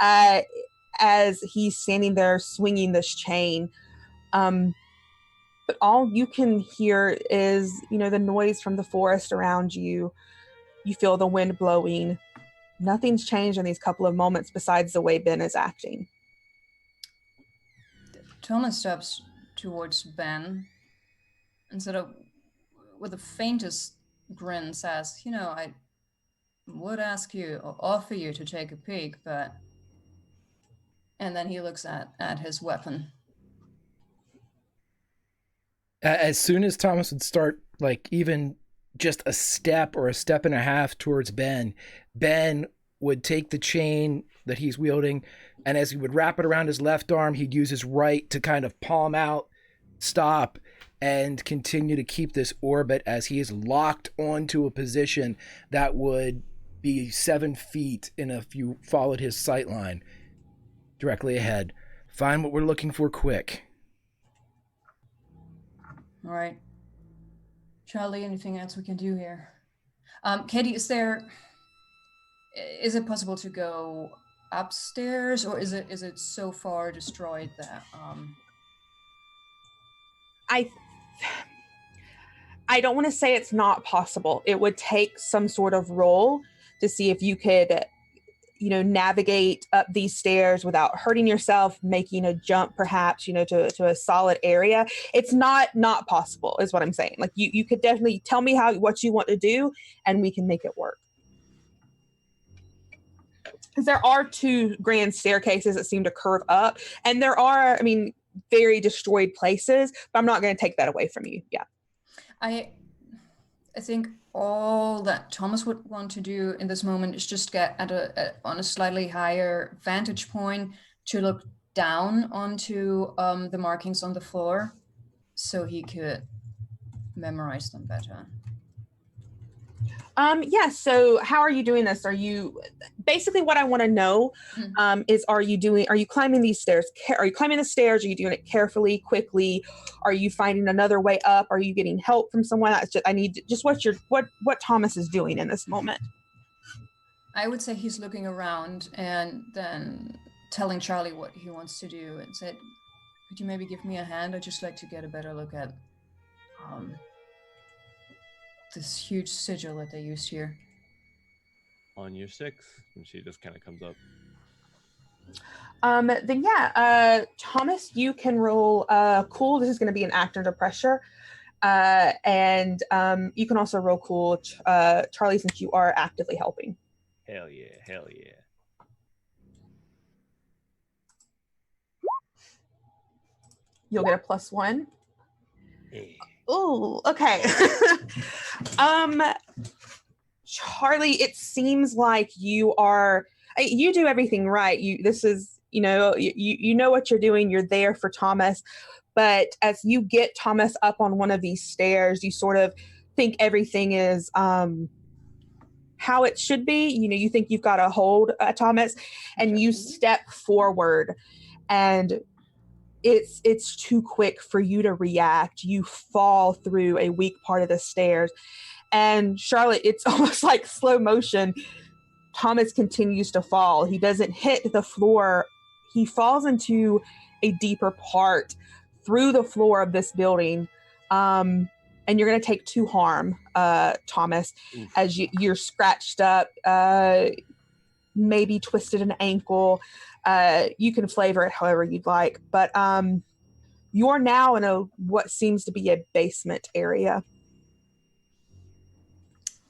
as he's standing there swinging this chain. But all you can hear is, the noise from the forest around you. You feel the wind blowing. nothing's changed in these couple of moments besides the way Ben is acting. Thomas steps towards Ben and sort of, with the faintest grin, says, I would ask you or offer you to take a peek, but... And then he looks at his weapon. As soon as Thomas would start, like, even just a step or a step and a half towards Ben, Ben would take the chain that he's wielding, and as he would wrap it around his left arm, he'd use his right to kind of palm out, stop, and continue to keep this orbit as he is locked onto a position that would be 7 feet if you followed his sight line directly ahead. Find what we're looking for quick. All right. Charlie, anything else we can do here? Katie, is it possible to go upstairs, or is it so far destroyed that I don't want to say it's not possible. It would take some sort of roll to see if you could navigate up these stairs without hurting yourself, making a jump perhaps, to a solid area. It's not possible is what I'm saying. Like you could definitely tell me what you want to do and we can make it work. Because there are 2 grand staircases that seem to curve up, and there are, very destroyed places, but I'm not going to take that away from you. Yeah. I think all that Thomas would want to do in this moment is just get on a slightly higher vantage point to look down onto the markings on the floor so he could memorize them better. So how are you doing this? Basically what I want to know is, are you climbing these stairs? Are you climbing the stairs? Are you doing it carefully, quickly? Are you finding another way up? Are you getting help from someone? I need just what Thomas is doing in this moment. I would say he's looking around and then telling Charlie what he wants to do and said, could you maybe give me a hand? I'd just like to get a better look at this huge sigil that they used here. On your 6, and she just kind of comes up. Thomas, you can roll cool. This is going to be an act under pressure, and you can also roll cool, Charlie, since you are actively helping. Hell yeah. You'll get a +1. Hey. Oh, okay. Charlie, it seems like you do everything right. You know what you're doing. You're there for Thomas, but as you get Thomas up on one of these stairs, you sort of think everything is how it should be. You think you've got a hold, Thomas, and you step forward, and it's too quick for you to react. You fall through a weak part of the stairs, and Charlotte, it's almost like slow motion. Thomas continues to fall. He doesn't hit the floor. He falls into a deeper part through the floor of this building. And you're going to take 2 harm, Thomas, as you're scratched up, maybe twisted an ankle. You can flavor it however you'd like, but you're now in what seems to be a basement area.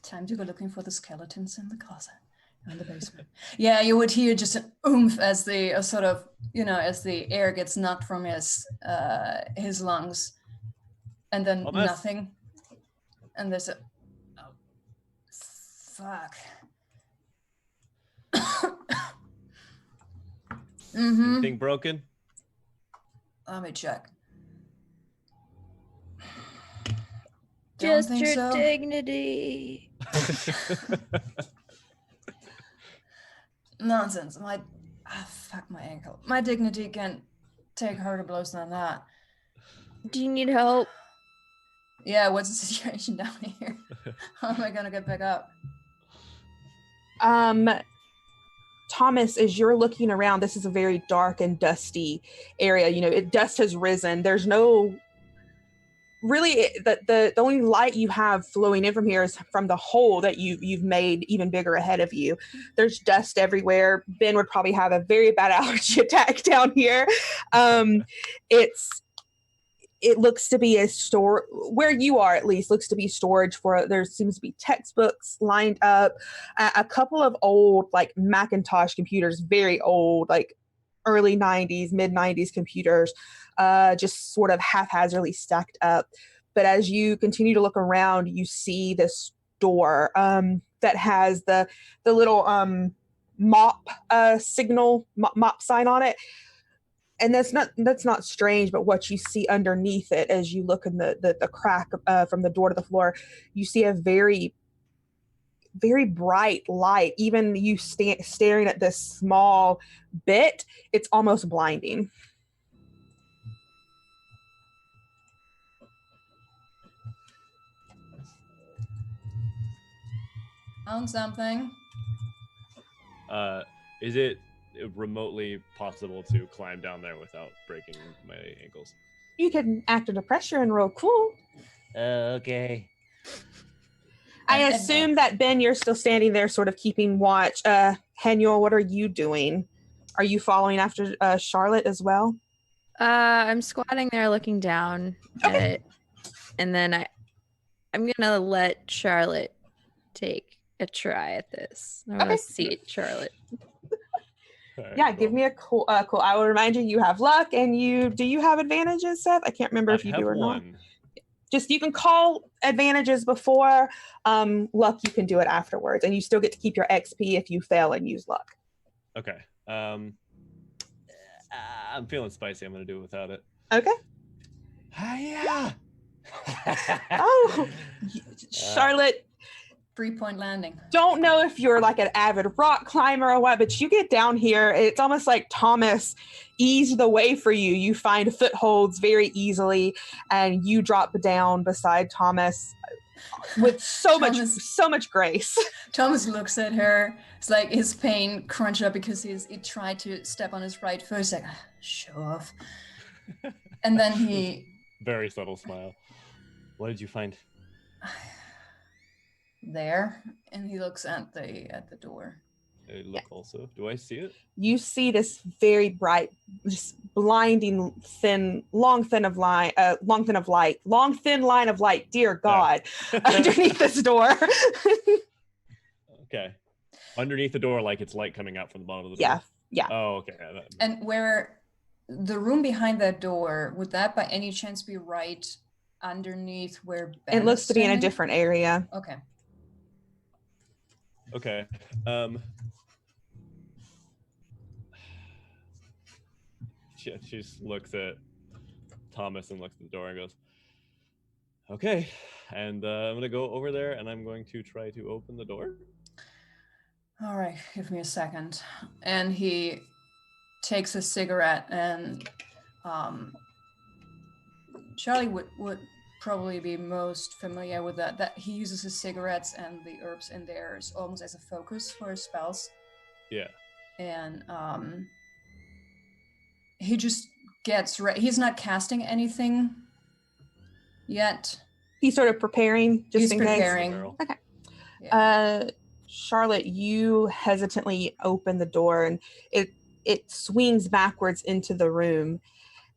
Time to go looking for the skeletons in the closet in the basement. Yeah, you would hear just an oomph as the as the air gets knocked from his lungs, and then nothing. And there's fuck. Anything broken? Let me check. Just your dignity. Nonsense. Fuck my ankle. My dignity can take harder blows than that. Do you need help? Yeah, what's the situation down here? How am I gonna get back up? Thomas, as you're looking around, this is a very dark and dusty area. Dust has risen. There's no really the only light you have flowing in from here is from the hole that you've made even bigger ahead of you. There's dust everywhere. Ben would probably have a very bad allergy attack down here. It looks to be a store where you are, at least looks to be storage for, there seems to be textbooks lined up, a couple of old like Macintosh computers, very old, like early 90s, mid 90s computers, just sort of haphazardly stacked up. But as you continue to look around, you see this door that has the little mop signal, mop sign on it. And that's not strange, but what you see underneath it as you look in the crack from the door to the floor, you see a very, very bright light. Even you staring at this small bit, it's almost blinding. Found something. Is it remotely possible to climb down there without breaking my ankles? You can act under pressure and roll cool. Okay. I assume that, Ben, you're still standing there sort of keeping watch. Henuel, what are you doing? Are you following after Charlotte as well? I'm squatting there looking down at it. And then I'm going to let Charlotte take a try at this. I want to see Charlotte. Right, yeah, give me a cool. I will remind you, you have luck, and do you have advantages, Seth? I can't remember if you do or not. Just you can call advantages before luck. You can do it afterwards, and you still get to keep your XP if you fail and use luck. Okay. I'm feeling spicy. I'm gonna do it without it. Okay. Hiya! Oh, Charlotte. 3-point landing. Don't know if you're like an avid rock climber or what, but you get down here. It's almost like Thomas eased the way for you. You find footholds very easily, and you drop down beside Thomas with so much grace. Thomas looks at her. It's like his pain crunched up because he tried to step on his right foot. He's like, show off. And then he... Very subtle smile. What did you find? There, and he looks at the door. I look also. Do I see it? You see this very bright, just blinding long thin line of light. Dear God, underneath this door. Okay, underneath the door, like it's light coming out from the bottom of the door. Yeah. Oh, okay. And where the room behind that door, would that by any chance be right underneath where Ben it looks to be in a different area? Okay. Okay. She just looks at Thomas and looks at the door and goes, okay. And I'm going to go over there and I'm going to try to open the door. All right, give me a second. And he takes a cigarette, and Charlie would probably be most familiar with that he uses his cigarettes and the herbs in there is almost as a focus for his spells. Yeah. And he just gets ready. He's not casting anything yet. He's sort of preparing just in preparing. Case. Okay. Yeah. Charlotte, you hesitantly open the door, and it swings backwards into the room,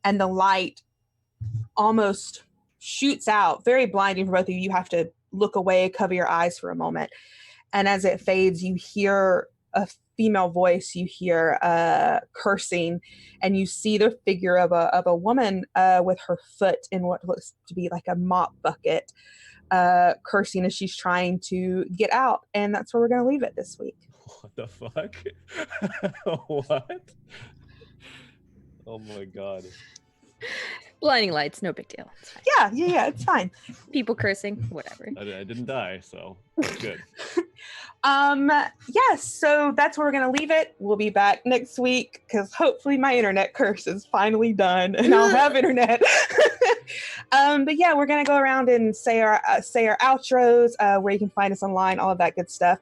and the light almost shoots out, very blinding for both of you. You have to look away, cover your eyes for a moment. And as it fades, you hear a female voice, you hear cursing, and you see the figure of a woman with her foot in what looks to be like a mop bucket, cursing as she's trying to get out. And that's where we're going to leave it this week. What the fuck? What? Oh my God. Blinding lights, no big deal. Yeah, it's fine. People cursing, whatever. I didn't die, so good. So that's where we're gonna leave it. We'll be back next week because hopefully my internet curse is finally done and I'll have internet. But yeah, we're gonna go around and say our outros, where you can find us online, all of that good stuff.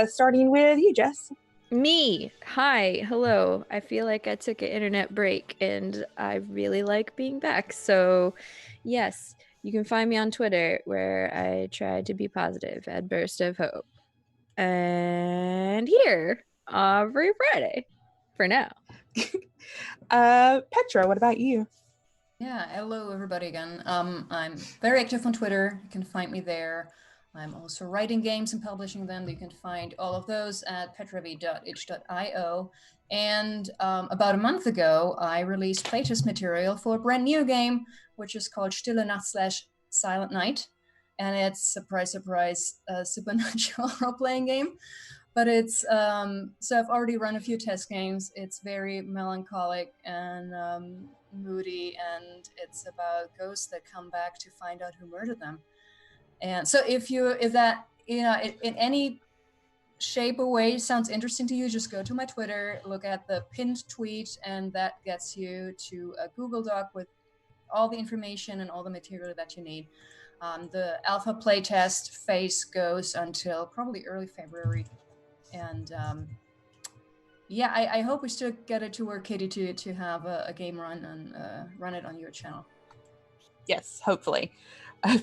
Starting with you, Jess. Me. Hi. Hello. I feel like I took an internet break and I really like being back. So yes, You can find me on Twitter where I try to be positive at Burst of Hope. And here every Friday for now. Petra, what about you? Yeah, hello everybody again. I'm very active on Twitter. You can find me there. I'm also writing games and publishing them. You can find all of those at petrav.itch.io. And about a month ago, I released playtest material for a brand new game, which is called Stille Nacht / Silent Night. And it's, surprise, surprise, a supernatural role-playing game. But it's, so I've already run a few test games. It's very melancholic and moody, and it's about ghosts that come back to find out who murdered them. And so if that, in any shape or way sounds interesting to you, just go to my Twitter, look at the pinned tweet, and that gets you to a Google Doc with all the information and all the material that you need. The alpha playtest phase goes until probably early February. And yeah, I hope we still get it to work, Katie, to have a game run and run it on your channel. Yes, hopefully.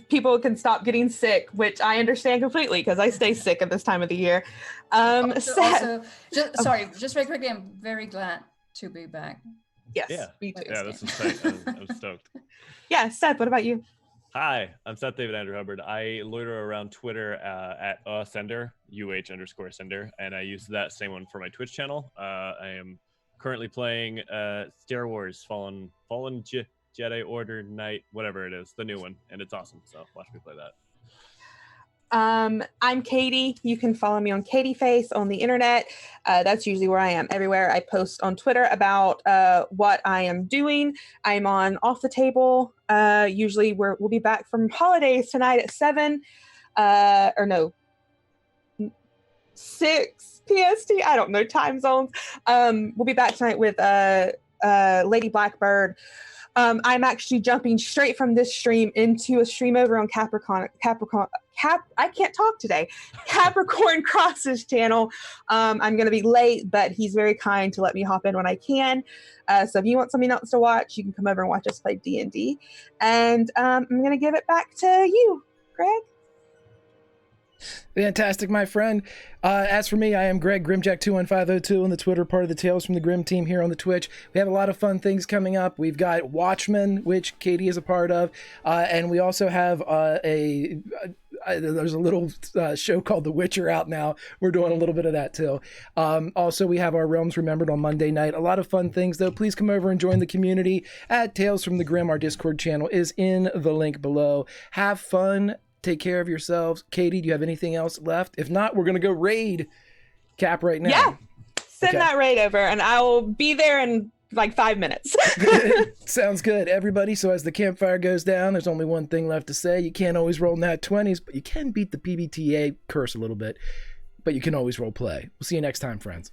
People can stop getting sick, which I understand completely because I stay sick at this time of the year. Just very quickly, I'm very glad to be back. Yes, Yeah. me too. Yeah, this is tight. I'm stoked. Yeah, Seth, what about you? Hi, I'm Seth David Andrew Hubbard. I loiter around Twitter at sender, UH_sender, and I use that same one for my Twitch channel. I am currently playing Star Wars Fallen Jedi Order Knight, whatever it is, the new one, and it's awesome. So watch me play that. I'm Katie. You can follow me on Katie Face on the internet. That's usually where I am. Everywhere I post on Twitter about what I am doing. I'm on Off the Table. Usually we'll be back from holidays tonight at 7 6 PST. I don't know time zones. We'll be back tonight with Lady Blackbird. I'm actually jumping straight from this stream into a stream over on I can't talk today. Capricorn Cross's channel. I'm going to be late, but he's very kind to let me hop in when I can. So if you want something else to watch, you can come over and watch us play D&D. And I'm going to give it back to you, Greg. Fantastic, my friend. As for me, I am Greg Grimjack21502 on the Twitter, part of the Tales from the Grim team here on the Twitch. We have a lot of fun things coming up. We've got Watchmen, which Katie is a part of, and we also have there's a little show called The Witcher out now. We're doing a little bit of that too. Also, we have our Realms Remembered on Monday night. A lot of fun things, though. Please come over and join the community at Tales from the Grim. Our Discord channel is in the link below. Have fun. Take care of yourselves. Katie, do you have anything else left? If not, we're going to go raid Cap right now. Yeah. Send that raid over, and I will be there in like 5 minutes. Sounds good, everybody. So as the campfire goes down, there's only one thing left to say. You can't always roll nat 20s, but you can beat the PBTA curse a little bit. But you can always roll play. We'll see you next time, friends.